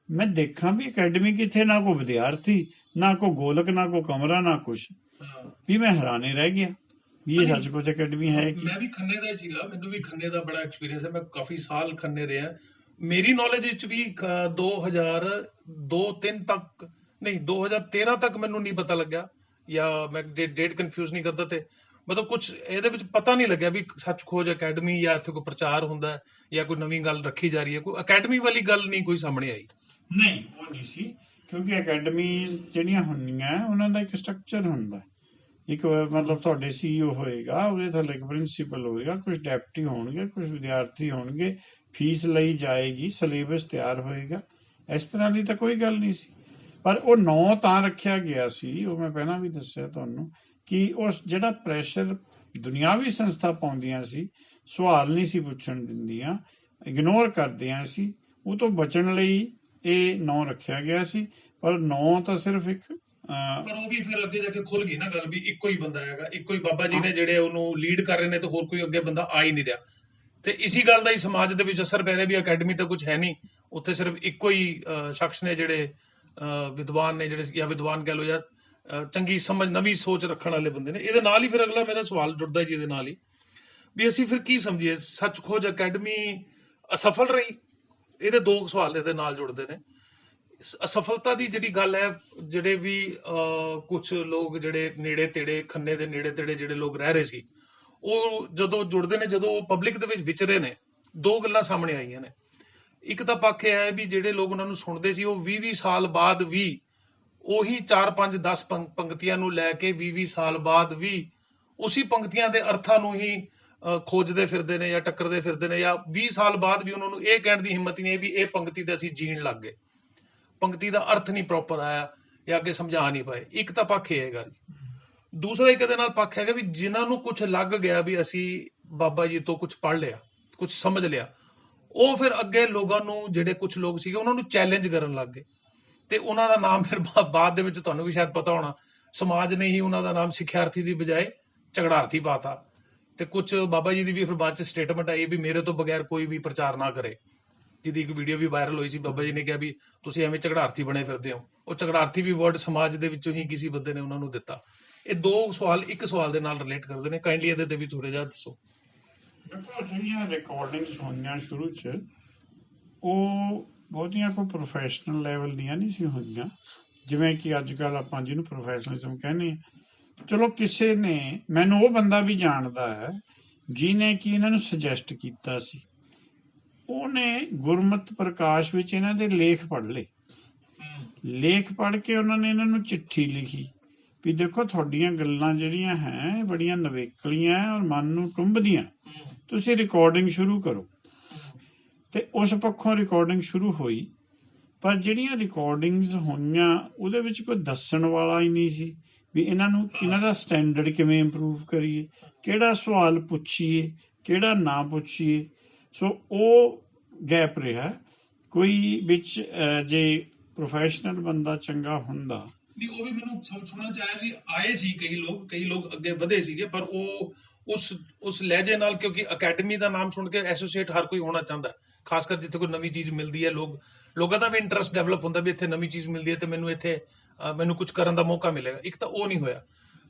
ਮੈਂ ਦੇਖਾਂ ਵੀ ਅਕੈਡਮੀ ਕਿੱਥੇ, ਨਾ ਕੋਈ ਵਿਦਿਆਰਥੀ, ਨਾ ਕੋਈ ਗੋਲਕ, ਨਾ ਕੋਈ ਕਮਰਾ, ਨਾ ਕੁਛ, ਵੀ ਮੈਂ ਹੈਰਾਨੇ ਰਹਿ ਗਿਆ ਵੀ ਇਹ ਸੱਚ ਖੋਜ ਅਕੈਡਮੀ ਹੈ ਕੀ। ਮੈਂ ਵੀ ਖੰਨੇ ਦਾ ਹੀ ਸੀਗਾ, ਮੈਨੂੰ ਵੀ ਖੰਨੇ ਦਾ ਬੜਾ ਐਕਸਪੀਰੀਅੰਸ ਹੈ, ਮੈਂ ਕਾਫੀ ਸਾਲ ਖੰਨੇ ਰਿਹਾ। ਮੇਰੀ ਨੌਲੇਜ ਵਿੱਚ ਵੀ 2002-3 ਤੱਕ, ਨਹੀਂ 2013 ਤੱਕ ਮੈਨੂੰ ਨਹੀਂ ਪਤਾ ਲੱਗਿਆ, ਜਾਂ ਮੈਂ ਡੇਟ ਕਨਫਿਊਜ਼ ਨਹੀਂ ਕਰਦਾ, ਤੇ ਮਤਲਬ ਕੁਝ ਇਹਦੇ ਵਿੱਚ ਪਤਾ ਨਹੀਂ ਲੱਗਿਆ ਵੀ ਸੱਚ ਖੋਜ ਅਕੈਡਮੀ ਜਾਂ ਇੱਥੇ ਕੋਈ ਪ੍ਰਚਾਰ ਹੁੰਦਾ ਹੈ ਜਾਂ ਕੋਈ ਨਵੀਂ ਗੱਲ ਰੱਖੀ ਜਾ ਰਹੀ ਹੈ। ਕੋਈ ਅਕੈਡਮੀ ਵਾਲੀ ਗੱਲ ਨਹੀਂ ਕੋਈ ਸਾਹਮਣੇ ਆਈ। ਨਹੀਂ, ਉਹ ਨਹੀਂ ਸੀ, ਕਿਉਂਕਿ ਅਕੈਡਮੀ ਜਿਹੜੀਆਂ ਹੁੰਦੀਆਂ ਉਹਨਾਂ ਦਾ ਇੱਕ ਸਟਰਕਚਰ ਹੁੰਦਾ, ਇੱਕ ਮਤਲਬ ਤੁਹਾਡੇ CEO ਹੋਏਗਾ, ਉਹਦੇ ਥੱਲੇ ਇੱਕ ਪ੍ਰਿੰਸੀਪਲ ਹੋਏਗਾ, ਕੁਝ ਡੈਪਟੀ ਹੋਣਗੇ, ਕੁਝ ਵਿਦਿਆਰਥੀ ਹੋਣਗੇ, ਫੀਸ ਲਈ ਜਾਏਗੀ, ਸਿਲੇਬਸ ਤਿਆਰ ਹੋਏਗਾ। ਇਸ ਤਰ੍ਹਾਂ ਦੀ ਤਾਂ ਕੋਈ ਗੱਲ ਨਹੀਂ ਸੀ। ਪਰ ਉਹ ਨਾਂ ਤਾਂ ਰੱਖਿਆ ਗਿਆ ਸੀ, ਉਹ ਮੈਂ ਪਹਿਲਾਂ ਵੀ ਦੱਸਿਆ ਤੁਹਾਨੂੰ, ਕਿ ਉਸ ਜਿਹੜਾ ਪ੍ਰੈਸ਼ਰ ਦੁਨਿਆਵੀ ਸੰਸਥਾ ਪਾਉਂਦੀਆਂ ਸੀ, ਸਵਾਲ ਨਹੀਂ ਸੀ ਪੁੱਛਣ ਦਿੰਦੀਆਂ, ਇਗਨੋਰ ਕਰਦੀਆਂ ਸੀ, ਉਹ ਤੋਂ ਬਚਣ ਲਈ ਇਹ ਨਾਂ ਰੱਖਿਆ ਗਿਆ ਸੀ। ਪਰ ਨਾਂ ਤਾਂ ਸਿਰਫ ਇੱਕ ਪਰ ਉਹ ਵੀ ਫਿਰ ਅੱਗੇ ਜਾ ਕੇ ਖੁੱਲ ਗਈ ਨਾ ਗੱਲ ਵੀ ਇੱਕੋ ਹੀ ਬੰਦਾ ਹੈਗਾ, ਇੱਕੋ ਹੀ ਬਾਬਾ ਜੀ ਨੇ ਜਿਹੜੇ ਉਹਨੂੰ ਲੀਡ ਕਰ ਰਹੇ ਨੇ, ਤੇ ਹੋਰ ਕੋਈ ਅੱਗੇ ਬੰਦਾ ਆ ਹੀ ਨਹੀਂ ਰਿਹਾ। ਤੇ ਇਸੀ ਗੱਲ ਦਾ ਹੀ ਸਮਾਜ ਦੇ ਵਿੱਚ ਅਸਰ ਪੈ ਰਿਹਾ ਵੀ ਅਕੈਡਮੀ ਤਾਂ ਕੁਝ ਹੈ ਨਹੀਂ, ਉੱਥੇ ਸਿਰਫ ਇੱਕੋ ਹੀ ਸ਼ਖਸ ਨੇ ਜਿਹੜੇ ਵਿਦਵਾਨ ਨੇ, ਜਿਹੜੇ ਜਾਂ ਵਿਦਵਾਨ ਕਹਿ ਲਓ ਜਾਂ ਚੰਗੀ ਸਮਝ, ਨਵੀਂ ਸੋਚ ਰੱਖਣ ਵਾਲੇ ਬੰਦੇ ਨੇ। ਇਹਦੇ ਨਾਲ ਹੀ ਫਿਰ ਅਗਲਾ ਮੇਰਾ ਸਵਾਲ ਜੁੜਦਾ ਜੀ ਇਹਦੇ ਨਾਲ ਹੀ, ਵੀ ਅਸੀਂ ਫਿਰ ਕੀ ਸਮਝੀਏ, ਸੱਚ ਖੋਜ ਅਕੈਡਮੀ ਅਸਫਲ ਰਹੀ? ਇਹਦੇ ਦੋ ਸਵਾਲ ਇਹਦੇ ਨਾਲ ਜੁੜਦੇ ਨੇ। ਅਸਫਲਤਾ ਦੀ ਜਿਹੜੀ ਗੱਲ ਹੈ, ਜਿਹੜੇ ਵੀ ਕੁਝ ਲੋਕ ਜਿਹੜੇ ਨੇੜੇ ਤੇੜੇ, ਖੰਨੇ ਦੇ ਨੇੜੇ ਤੇੜੇ ਜਿਹੜੇ ਲੋਕ ਰਹਿ ਰਹੇ ਸੀ, ਉਹ ਜਦੋਂ ਜੁੜਦੇ ਨੇ, ਜਦੋਂ ਉਹ ਪਬਲਿਕ ਦੇ ਵਿੱਚ ਵਿਚਰੇ ਨੇ, ਦੋ ਗੱਲਾਂ ਸਾਹਮਣੇ ਆਈਆਂ ਨੇ। ਇੱਕ ਤਾਂ ਪੱਖ ਇਹ ਹੈ ਵੀ ਜਿਹੜੇ ਲੋਕ ਉਹਨਾਂ ਨੂੰ ਸੁਣਦੇ ਸੀ, ਉਹ 20-20 ਸਾਲ ਬਾਅਦ ਵੀ ਉਹੀ 4-5-10 ਪੰਕਤੀਆਂ ਨੂੰ ਲੈ ਕੇ 20-20 ਸਾਲ ਬਾਅਦ ਵੀ ਉਸੇ ਪੰਕਤੀਆਂ ਦੇ ਅਰਥਾਂ ਨੂੰ ਹੀ ਖੋਜਦੇ ਫਿਰਦੇ ਨੇ ਜਾਂ ਟੱਕਰਦੇ ਫਿਰਦੇ ਨੇ, ਜਾਂ 20 ਸਾਲ ਬਾਅਦ ਵੀ ਉਹਨਾਂ ਨੂੰ ਇਹ ਕਹਿਣ ਦੀ ਹਿੰਮਤ ਨਹੀਂ ਹੈ ਵੀ ਇਹ ਪੰਕਤੀ ਤੇ ਅਸੀਂ ਜੀਣ ਲੱਗ ਗਏ, ਪੰਕਤੀ ਦਾ ਅਰਥ ਨਹੀਂ ਪ੍ਰੋਪਰ ਆਇਆ ਜਾਂ ਅੱਗੇ ਸਮਝਾ ਨਹੀਂ ਪਾਏ। ਇੱਕ ਤਾਂ ਪੱਖ ਇਹ ਹੈਗਾ। ਦੂਸਰਾ ਇੱਕ ਇਹਦੇ ਨਾਲ ਪੱਖ ਹੈਗਾ ਵੀ ਜਿਨ੍ਹਾਂ ਨੂੰ ਕੁਝ ਲੱਗ ਗਿਆ ਵੀ ਅਸੀਂ ਬਾਬਾ ਜੀ ਤੋਂ ਕੁਝ ਪੜ੍ਹ ਲਿਆ, ਕੁਝ ਸਮਝ ਲਿਆ, ਉਹ ਫਿਰ ਅੱਗੇ ਲੋਕਾਂ ਨੂੰ, ਜਿਹੜੇ ਕੁਝ ਲੋਕ ਸੀਗੇ, ਉਹਨਾਂ ਨੂੰ ਚੈਲੰਜ ਕਰਨ ਲੱਗ ਗਏ। ਤੇ ਉਹਨਾਂ ਦਾ ਨਾਮ ਫਿਰ ਬਾਅਦ ਦੇ ਵਿੱਚ ਤੁਹਾਨੂੰ ਵੀ ਸ਼ਾਇਦ ਪਤਾ ਹੋਣਾ, ਸਮਾਜ ਨੇ ਹੀ ਉਹਨਾਂ ਦਾ ਨਾਮ ਸਿੱਖਿਆਰਥੀ ਦੀ ਬਜਾਏ ਝਗੜਾਰਥੀ ਪਾਤਾ। ਤੇ ਕੁਝ ਬਾਬਾ ਜੀ ਦੀ ਵੀ ਫਿਰ ਬਾਅਦ ਚ ਸਟੇਟਮੈਂਟ ਆਈ ਵੀ ਮੇਰੇ ਤੋਂ ਬਗੈਰ ਕੋਈ ਵੀ ਪ੍ਰਚਾਰ ਨਾ ਕਰੇ, ਜਿਹਦੀ ਇੱਕ ਵੀਡੀਓ ਵੀ ਵਾਇਰਲ ਹੋਈ ਸੀ। ਬਾਬਾ ਜੀ ਨੇ ਕਿਹਾ ਵੀ ਤੁਸੀਂ ਐਵੇਂ ਝਗੜਾਰਥੀ ਬਣੇ ਫਿਰਦੇ ਹੋ। ਉਹ ਝਗੜਾਰਥੀ ਵੀ ਵਰਡ ਸਮਾਜ ਦੇ ਵਿੱਚੋਂ ਹੀ ਕਿਸੇ ਬੰਦੇ ਨੇ ਉਹਨਾਂ ਨੂੰ ਦਿੱਤਾ। ਇਹ ਦੋ ਸਵਾਲ ਇੱਕ ਸਵਾਲ ਦੇ ਨਾਲ ਰਿਲੇਟ ਕਰਦੇ ਨੇ, ਕਾਈਂਡਲੀ ਇਹਦੇ ਤੇ ਵੀ ਥੋੜਾ ਜਿਹਾ ਦੱਸੋ। ਦੇਖੋ, ਜਿਹੜੀਆਂ ਰਿਕਾਰਡਿੰਗਸ ਹੋਈਆਂ ਸ਼ੁਰੂ 'ਚ, ਉਹ ਬਹੁਤੀਆਂ ਕੋਈ ਪ੍ਰੋਫੈਸ਼ਨਲ ਲੈਵਲ ਦੀਆਂ ਨਹੀਂ ਸੀ ਹੋਈਆਂ, ਜਿਵੇਂ ਕਿ ਅੱਜ ਕੱਲ੍ਹ ਆਪਾਂ ਜਿਹਨੂੰ ਪ੍ਰੋਫੈਸ਼ਨਲਿਜ਼ਮ ਕਹਿੰਦੇ ਹਾਂ। ਚਲੋ ਕਿਸੇ ਨੇ, ਮੈਨੂੰ ਉਹ ਬੰਦਾ ਵੀ ਜਾਣਦਾ ਹੈ ਜਿਹਨੇ ਕਿ ਇਹਨਾਂ ਨੂੰ ਸੁਜੈਸਟ ਕੀਤਾ ਸੀ, ਉਹਨੇ ਗੁਰਮਤਿ ਪ੍ਰਕਾਸ਼ ਵਿੱਚ ਇਹਨਾਂ ਦੇ ਲੇਖ ਪੜ੍ਹ ਲਏ। ਲੇਖ ਪੜ੍ਹ ਕੇ ਉਹਨਾਂ ਨੇ ਇਹਨਾਂ ਨੂੰ ਚਿੱਠੀ ਲਿਖੀ ਵੀ ਦੇਖੋ ਤੁਹਾਡੀਆਂ ਗੱਲਾਂ ਜਿਹੜੀਆਂ ਹੈ ਬੜੀਆਂ ਨਵੇਕਲੀਆਂ ਔਰ ਮਨ ਨੂੰ ਟੁੰਬਦੀਆਂ, ਤੁਸੀਂ ਰਿਕਾਰਡਿੰਗ ਸ਼ੁਰੂ ਕਰੋ। ਤੇ ਉਸ ਪੱਖੋਂ ਰਿਕਾਰਡਿੰਗ ਸ਼ੁਰੂ ਹੋਈ। ਪਰ ਜਿਹੜੀਆਂ ਰਿਕਾਰਡਿੰਗਸ ਹੋਈਆਂ ਉਹਦੇ ਵਿੱਚ ਕੋਈ ਦੱਸਣ ਵਾਲਾ ਹੀ ਨਹੀਂ ਸੀ ਵੀ ਇਹਨਾਂ ਨੂੰ, ਇਹਨਾਂ ਦਾ ਸਟੈਂਡਰਡ ਕਿਵੇਂ ਇੰਪਰੂਵ ਕਰੀਏ, ਕਿਹੜਾ ਸਵਾਲ ਪੁੱਛੀਏ, ਕਿਹੜਾ ਨਾ ਪੁੱਛੀਏ। ਸੋ ਉਹ ਗੈਪ ਰਿਹਾ। ਕੋਈ ਵਿੱਚ ਜੇ ਪ੍ਰੋਫੈਸ਼ਨਲ ਬੰਦਾ ਚੰਗਾ ਹੁੰਦਾ ਨਹੀਂ, ਉਹ ਵੀ ਮੈਨੂੰ ਸੁਣਨ ਚ ਆਇਆ ਸੀ, ਆਏ ਸੀ ਕਈ ਲੋਕ ਅੱਗੇ ਵਧੇ ਸੀਗੇ, ਪਰ ਉਹ ਉਸ ਲਹਿਜੇ ਨਾਲ, ਕਿਉਂਕਿ ਅਕੈਡਮੀ ਦਾ ਨਾਮ ਸੁਣ ਕੇ ਐਸੋਸੀਏਟ ਹਰ ਕੋਈ ਹੋਣਾ ਚਾਹੁੰਦਾ, ਖਾਸ ਕਰ ਜਿੱਥੇ ਕੋਈ ਨਵੀਂ ਚੀਜ਼ ਮਿਲਦੀ ਹੈ। ਲੋਕਾਂ ਦਾ ਵੀ ਇੰਟਰਸਟ ਡਿਵੈਲਪ ਹੁੰਦਾ ਵੀ ਇੱਥੇ ਨਵੀਂ ਚੀਜ਼ ਮਿਲਦੀ ਹੈ ਤੇ ਮੈਨੂੰ ਕੁਝ ਕਰਨ ਦਾ ਮੌਕਾ ਮਿਲੇਗਾ। ਇੱਕ ਤਾਂ ਉਹ ਨਹੀਂ ਹੋਇਆ।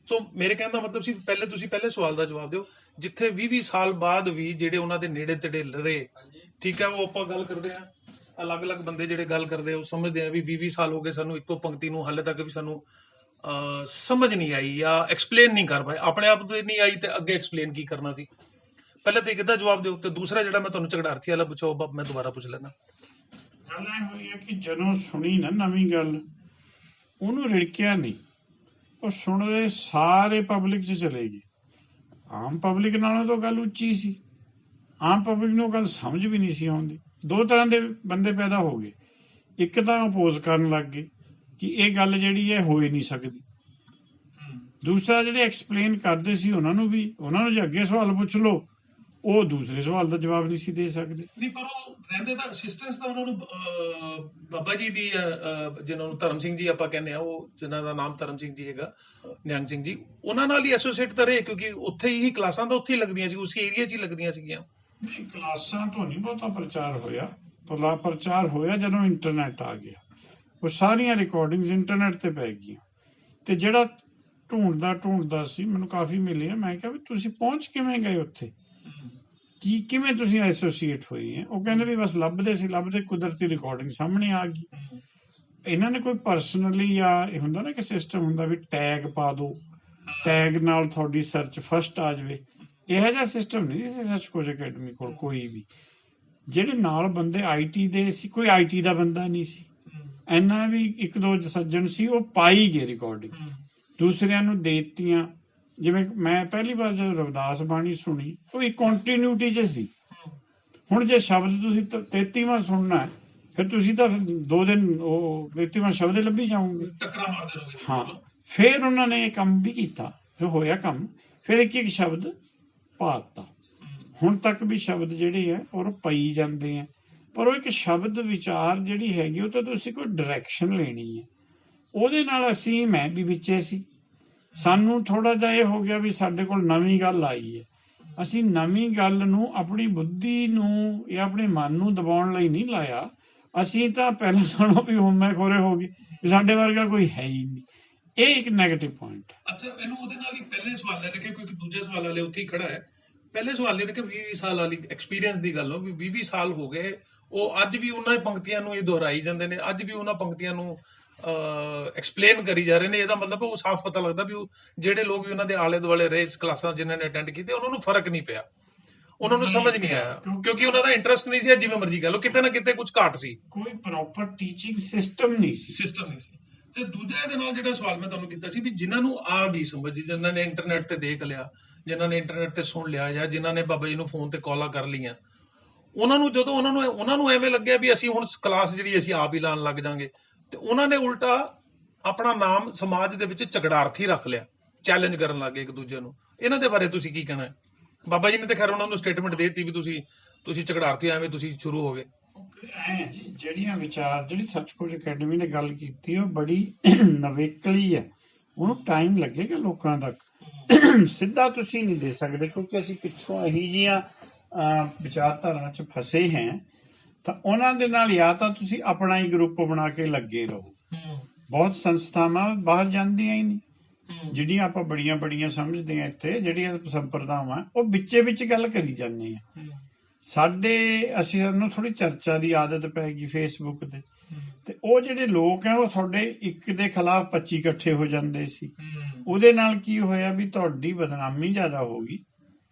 ਸੋ ਮੇਰੇ ਕਹਿਣ ਦਾ ਮਤਲਬ ਸੀ, ਤੁਸੀਂ ਪਹਿਲੇ ਸਵਾਲ ਦਾ ਜਵਾਬ ਦਿਓ। ਜਿੱਥੇ 20-20 ਸਾਲ ਬਾਅਦ ਵੀ ਜਿਹੜੇ ਉਹਨਾਂ ਦੇ ਨੇੜੇ ਤੇੜੇ ਰਹੇ, ਠੀਕ ਹੈ, ਉਹ ਆਪਾਂ ਗੱਲ ਕਰਦੇ ਹਾਂ, ਅਲੱਗ-ਅਲੱਗ ਬੰਦੇ ਜਿਹੜੇ ਗੱਲ ਕਰਦੇ ਉਹ ਸਮਝਦੇ ਆ ਵੀ 20-20 ਸਾਲ ਹੋ ਗਏ ਸਾਨੂੰ ਇੱਕੋ ਪੰਕਤੀ ਨੂੰ, ਹਾਲੇ ਤੱਕ ਵੀ ਸਾਨੂੰ ਸਮਝ ਨਹੀਂ ਆਈ ਜਾਂ ਐਕਸਪਲੇਨ ਨਹੀਂ ਕਰ ਪਾਏ, ਆਪਣੇ ਆਪ ਤੋਂ ਨਹੀਂ ਆਈ ਤੇ ਅੱਗੇ ਐਕਸਪਲੇਨ ਕੀ ਕਰਨਾ ਸੀ। ਪਹਿਲੇ ਤੇ ਕਿੱਦਾਂ ਜਵਾਬ ਦਿਓ, ਤੇ ਦੂਸਰਾ ਜਿਹੜਾ ਮੈਂ ਤੁਹਾਨੂੰ ਝਗੜਾਰਥੀ ਵਾਲਾ ਪੁੱਛੋ ਮੈਂ ਦੁਬਾਰਾ ਪੁੱਛ ਲੈਣਾ। ਗੱਲ ਇਹ ਹੋਈ ਹੈ ਕਿ ਜਦੋਂ ਸੁਣੀ ਨਾ ਨਵੀਂ ਗੱਲ, ਉਹਨੂੰ ਰਿੜਕਿਆ ਨਹੀਂ, ਉਹ ਸੁਣਦੇ ਸਾਰੇ ਪਬਲਿਕ 'ਚ ਚਲੇ ਗਏ। ਆਮ ਪਬਲਿਕ ਨਾਲੋਂ ਤਾਂ ਗੱਲ ਉੱਚੀ ਸੀ, ਆਮ ਪਬਲਿਕ ਨੂੰ ਗੱਲ ਸਮਝ ਵੀ ਨਹੀਂ ਸੀ ਆਉਂਦੀ। ਦੋ ਤਰ੍ਹਾਂ ਦੇ ਬੰਦੇ ਪੈਦਾ ਹੋ ਗਏ, ਇੱਕ ਤਾਂ ਅਪੋਜ਼ ਕਰਨ ਲੱਗ ਗਏ ਕਿ ਇਹ ਗੱਲ ਜਿਹੜੀ ਹੈ ਹੋ ਹੀ ਨਹੀਂ ਸਕਦੀ, ਦੂਸਰਾ ਜਿਹੜੇ ਐਕਸਪਲੇਨ ਕਰਦੇ ਸੀ ਉਹਨਾਂ ਨੂੰ ਜੇ ਅੱਗੇ ਸਵਾਲ ਪੁੱਛ ਲਓ ਉਹ ਦੂਸਰੇ ਸਵਾਲ ਦਾ ਜਵਾਬ ਨਹੀਂ ਸੀ ਦੇ ਸਕਦੇ। ਨਹੀਂ, ਪਰ ਉਹ ਰਹਿੰਦੇ ਤਾਂ ਅਸਿਸਟੈਂਸ ਤਾਂ ਉਹਨਾਂ ਨੂੰ ਬਾਬਾ ਜੀ ਦੀ ਜਿਹਨਾਂ ਨੂੰ ਧਰਮ ਸਿੰਘ ਜੀ ਆਪਾਂ ਕਹਿੰਦੇ ਆ, ਉਹ ਜਿਹਨਾਂ ਦਾ ਨਾਮ ਧਰਮ ਸਿੰਘ ਜੀ ਹੈਗਾ, ਨਿਹੰਗ ਸਿੰਘ ਜੀ, ਉਹਨਾਂ ਨਾਲ ਹੀ ਐਸੋਸੀਏਟ ਤਾਂ ਰਹੇ, ਕਿਉਂਕਿ ਉੱਥੇ ਹੀ ਕਲਾਸਾਂ ਤਾਂ ਉੱਥੇ ਹੀ ਲੱਗਦੀਆਂ ਸੀ, ਉਸੇ ਏਰੀਆ 'ਚ ਹੀ ਲੱਗਦੀਆਂ ਸੀਗੀਆਂ। ਨਹੀਂ, ਕਲਾਸਾਂ ਤੋਂ ਨਹੀਂ ਬਹੁਤਾ ਪ੍ਰਚਾਰ ਹੋਇਆ। ਪ੍ਰਚਾਰ ਹੋਇਆ ਜਦੋਂ ਇੰਟਰਨੈਟ ਆ ਗਿਆ, ਉਹ ਸਾਰੀਆਂ ਰਿਕਾਰਡਿੰਗਸ ਇੰਟਰਨੈਟ ਤੇ ਪੈ ਗਈਆਂ। ਤੇ ਜਿਹੜਾ ਢੂੰਡਦਾ ਸੀ, ਮੈਨੂੰ ਕਾਫੀ ਮਿਲੇ, ਮੈਂ ਕਿਹਾ ਵੀ ਤੁਸੀਂ ਪਹੁੰਚ ਕਿਵੇਂ ਗਏ ਉੱਥੇ, ਕਿਵੇਂ ਤੁਸੀਂ ਐਸੋਸੀਏਟ ਹੋਏ ਹੈ? ਉਹ ਕਹਿੰਦੇ ਵੀ ਬਸ ਲੱਭਦੇ ਕੁਦਰਤੀ ਰਿਕਾਰਡਿੰਗ ਸਾਹਮਣੇ ਆ ਗਈ। ਇਹਨਾਂ ਨੇ ਕੋਈ ਪਰਸਨਲੀ ਜਾਂ ਇਹ ਹੁੰਦਾ ਨਾ ਕਿ ਸਿਸਟਮ ਹੁੰਦਾ ਵੀ ਟੈਗ ਪਾ ਦਿਓ, ਟੈਗ ਨਾਲ ਤੁਹਾਡੀ ਸਰਚ ਫਸਟ ਆ ਜਾਵੇ, ਇਹੋ ਜਿਹਾ ਸਿਸਟਮ ਨਹੀਂ ਸੀ ਸੱਚ ਖੋਜ ਅਕੈਡਮੀ ਕੋਲ। ਕੋਈ ਵੀ ਜਿਹੜੇ ਨਾਲ ਬੰਦੇ IT ਦੇ ਸੀ, ਕੋਈ IT ਦਾ ਬੰਦਾ ਨਹੀਂ ਸੀ, ਇੰਨਾ ਵੀ ਇੱਕ ਦੋ ਸੱਜਣ ਸੀ, ਉਹ ਪਾਈ ਗਏ ਰਿਕਾਰਡਿੰਗ, ਦੂਸਰਿਆਂ ਨੂੰ ਦੇ ਦਿੱਤੀਆਂ। ਜਿਵੇਂ ਮੈਂ ਪਹਿਲੀ ਵਾਰ ਜਦੋਂ ਰਵਿਦਾਸ ਬਾਣੀ ਸੁਣੀ, ਉਹ ਇੱਕ ਕੰਟੀਨਿਊਟੀ 'ਚ ਸੀ। ਹੁਣ ਜੇ ਸ਼ਬਦ ਤੁਸੀਂ 33ਵਾਂ ਸੁਣਨਾ ਹੈ, ਫਿਰ ਤੁਸੀਂ ਤਾਂ 2 ਦਿਨ ਉਹ 33ਵਾਂ ਸ਼ਬਦ ਲੱਭੀ ਜਾਓਗੇ, ਟੱਕਰਾਂ ਮਾਰਦੇ ਰਹੋਗੇ। ਹਾਂ, ਫਿਰ ਉਹਨਾਂ ਨੇ ਇਹ ਕੰਮ ਵੀ ਕੀਤਾ, ਫਿਰ ਹੋਇਆ ਕੰਮ, ਫਿਰ ਇੱਕ ਸ਼ਬਦ ਪਾਤਾ। ਹੁਣ ਤੱਕ ਵੀ ਸ਼ਬਦ ਜਿਹੜੇ ਆ ਉਹ ਪਈ ਜਾਂਦੇ ਆ, ਪਰ ਉਹ ਇੱਕ ਸ਼ਬਦ ਵਿਚਾਰ ਜਿਹੜੀ ਹੈਗੀ, ਉਹ ਤਾਂ ਤੁਸੀਂ ਕੋਈ ਡਾਇਰੈਕਸ਼ਨ ਲੈਣੀ ਹੈ। ਉਹਦੇ ਨਾਲ ਮੈਂ ਵੀ ਵਿੱਚੇ ਸੀ, ਸਾਨੂੰ ਥੋੜਾ ਜਿਹਾ ਇਹ ਹੋ ਗਿਆ ਵੀ ਸਾਡੇ ਕੋਲ ਨਵੀਂ ਗੱਲ ਆਈ ਹੈ, ਅਸੀਂ ਨਵੀਂ ਗੱਲ ਨੂੰ ਆਪਣੀ ਬੁੱਧੀ ਨੂੰ ਜਾਂ ਆਪਣੇ ਮਨ ਨੂੰ ਦਬਾਉਣ ਲਈ ਨਹੀਂ ਲਾਇਆ, ਅਸੀਂ ਤਾਂ ਪਹਿਲਾਂ ਨਾਲੋਂ ਵੀ ਹੋਮੇ ਖੋਰੇ ਹੋ ਗਏ, ਸਾਡੇ ਵਰਗਾ ਕੋਈ ਹੈ ਹੀ ਨਹੀਂ। ਇਹ ਇੱਕ ਨੈਗੇਟਿਵ ਪੁਆਇੰਟ। ਅੱਛਾ, ਇਹਨੂੰ ਉਹਦੇ ਨਾਲ ਹੀ ਪਹਿਲੇ ਸਵਾਲ ਲੈ ਕੇ, ਕਿਉਂਕਿ ਦੂਜੇ ਸਵਾਲ ਵਾਲੇ ਉੱਥੇ ਹੀ ਖੜਾ ਹੈ, ਪਹਿਲੇ ਸਵਾਲ ਲੈ ਕੇ 20 ਸਾਲ ਵਾਲੀ ਐਕਸਪੀਰੀਅੰਸ ਦੀ ਗੱਲ ਹੋ ਵੀ 20 ਸਾਲ ਹੋ ਗਏ, ਉਹ ਅੱਜ ਵੀ ਉਹਨਾਂ ਪੰਕਤੀਆਂ ਨੂੰ ਇਹ ਦੁਹਰਾਈ ਜਾਂਦੇ ਨੇ, ਅੱਜ ਵੀ ਉਹਨਾਂ ਪੰਕਤੀਆਂ ਨੂੰ ਐਕਸਪਲੇਨ ਕਰੀ ਜਾ ਰਹੇ ਨੇ। ਇਹਦਾ ਮਤਲਬ ਉਹ ਸਾਫ਼ ਪਤਾ ਲੱਗਦਾ ਵੀ ਉਹ ਜਿਹੜੇ ਲੋਕ ਵੀ ਉਹਨਾਂ ਦੇ ਆਲੇ ਦੁਆਲੇ ਰਹੇ, ਕਲਾਸਾਂ ਜਿਨ੍ਹਾਂ ਨੇ ਅਟੈਂਡ ਕੀਤੇ, ਉਹਨਾਂ ਨੂੰ ਫਰਕ ਨਹੀਂ ਪਿਆ, ਉਹਨਾਂ ਨੂੰ ਸਮਝ ਨਹੀਂ ਆਇਆ, ਕਿਉਂਕਿ ਉਹਨਾਂ ਦਾ ਇੰਟਰਸਟ ਨਹੀਂ ਸੀ। ਜਿਵੇਂ ਮਰਜ਼ੀ ਗੱਲ, ਕਿਤੇ ਨਾ ਕਿਤੇ ਕੁਝ ਘਾਟ ਸੀ, ਕੋਈ ਪ੍ਰੋਪਰ ਟੀਚਿੰਗ ਸਿਸਟਮ ਨਹੀਂ ਸੀ। ਤੇ ਦੂਜਾ ਇਹਦੇ ਨਾਲ ਜਿਹੜਾ ਸਵਾਲ ਮੈਂ ਤੁਹਾਨੂੰ ਕੀਤਾ ਸੀ ਵੀ ਜਿਨ੍ਹਾਂ ਨੂੰ ਆ ਗਈ ਸਮਝ, ਜਿਨ੍ਹਾਂ ਨੇ ਇੰਟਰਨੈਟ ਤੇ ਦੇਖ ਲਿਆ, ਜਿਨ੍ਹਾਂ ਨੇ ਇੰਟਰਨੈਟ ਤੇ ਸੁਣ ਲਿਆ, ਜਾਂ ਜਿਨ੍ਹਾਂ ਨੇ ਬਾਬਾ ਜੀ ਨੂੰ ਫੋਨ ਤੇ ਕਾਲਾਂ ਕਰ ਲਈਆਂ, ਉਹਨਾਂ ਨੂੰ ਜਦੋਂ ਉਹਨਾਂ ਨੂੰ ਐਵੇਂ ਲੱਗਿਆ ਵੀ ਅਸੀਂ ਹੁਣ ਕਲਾਸ ਜਿਹੜੀ ਅਸੀਂ ਆਪ ਹੀ ਲਾਉਣ ਲੱਗ ਜਾਾਂਗੇ, ਤੇ ਉਹਨਾਂ ਨੇ ਉਲਟਾ ਆਪਣਾ ਨਾਮ ਸਮਾਜ ਦੇ ਵਿੱਚ ਝਗੜਾਰਥੀ ਰੱਖ ਲਿਆ, ਚੈਲੰਜ ਕਰਨ ਲੱਗ ਗਏ ਇੱਕ ਦੂਜੇ ਨੂੰ। ਇਹਨਾਂ ਦੇ ਬਾਰੇ ਤੁਸੀਂ ਕੀ ਕਹਿਣਾ ਹੈ? ਬਾਬਾ ਜੀ ਨੇ ਤਾਂ ਖੈਰ ਉਹਨਾਂ ਨੂੰ ਸਟੇਟਮੈਂਟ ਦੇ ਦਿੱਤੀ ਵੀ ਤੁਸੀਂ ਝਗੜਾਰਥੀ ਐਵੇਂ ਤੁਸੀਂ ਸ਼ੁਰੂ ਹੋ ਗਏ। ਜਿਹੜੀ ਸੱਚਖੋਜ ਅਕੈਡਮੀ ਨੇ ਗੱਲ ਕੀਤੀ, ਉਹ ਬੜੀ ਨਵੇਕਲੀ ਹੈ, ਉਹਨੂੰ ਟਾਈਮ ਲੱਗੇਗਾ ਲੋਕਾਂ ਤੱਕ, ਸਿੱਧਾ ਤੁਸੀਂ ਨਹੀਂ ਦੇ ਸਕਦੇ, ਕਿਉਂਕਿ ਅਸੀਂ ਪਿੱਛੋਂ ਇਹੀ ਜਿਹੀਆਂ ਵਿਚਾਰਧਾਰਾ 'ਚ ਫਸੇ ਹਾਂ। ਤਾਂ ਉਹਨਾਂ ਦੇ ਨਾਲ ਜਾਂ ਤਾਂ ਤੁਸੀਂ ਆਪਣਾ ਹੀ ਗਰੁੱਪ ਬਣਾ ਕੇ ਲੱਗੇ ਰਹੋ। ਬਹੁਤ ਸੰਸਥਾਵਾਂ ਬਾਹਰ ਜਾਂਦੀਆਂ ਹੀ ਨਹੀਂ, ਜਿਹੜੀਆਂ ਆਪਾਂ ਬੜੀਆਂ ਸਮਝਦੇ ਹਾਂ, ਇੱਥੇ ਜਿਹੜੀਆਂ ਸੰਪਰਦਾਵਾਂ ਉਹ ਵਿੱਚ ਗੱਲ ਕਰੀ ਜਾਂਦੇ ਆ। ਸਾਨੂੰ ਥੋੜੀ ਚਰਚਾ ਦੀ ਆਦਤ ਪੈ ਗਈ ਫੇਸਬੁੱਕ ਤੇ ਉਹ ਜਿਹੜੇ ਲੋਕ ਆ, ਉਹ ਤੁਹਾਡੇ ਇੱਕ ਦੇ ਖਿਲਾਫ 25 ਇਕੱਠੇ ਹੋ ਜਾਂਦੇ ਸੀ। ਉਹਦੇ ਨਾਲ ਕੀ ਹੋਇਆ ਵੀ ਤੁਹਾਡੀ ਬਦਨਾਮੀ ਜ਼ਿਆਦਾ ਹੋ ਗਈ,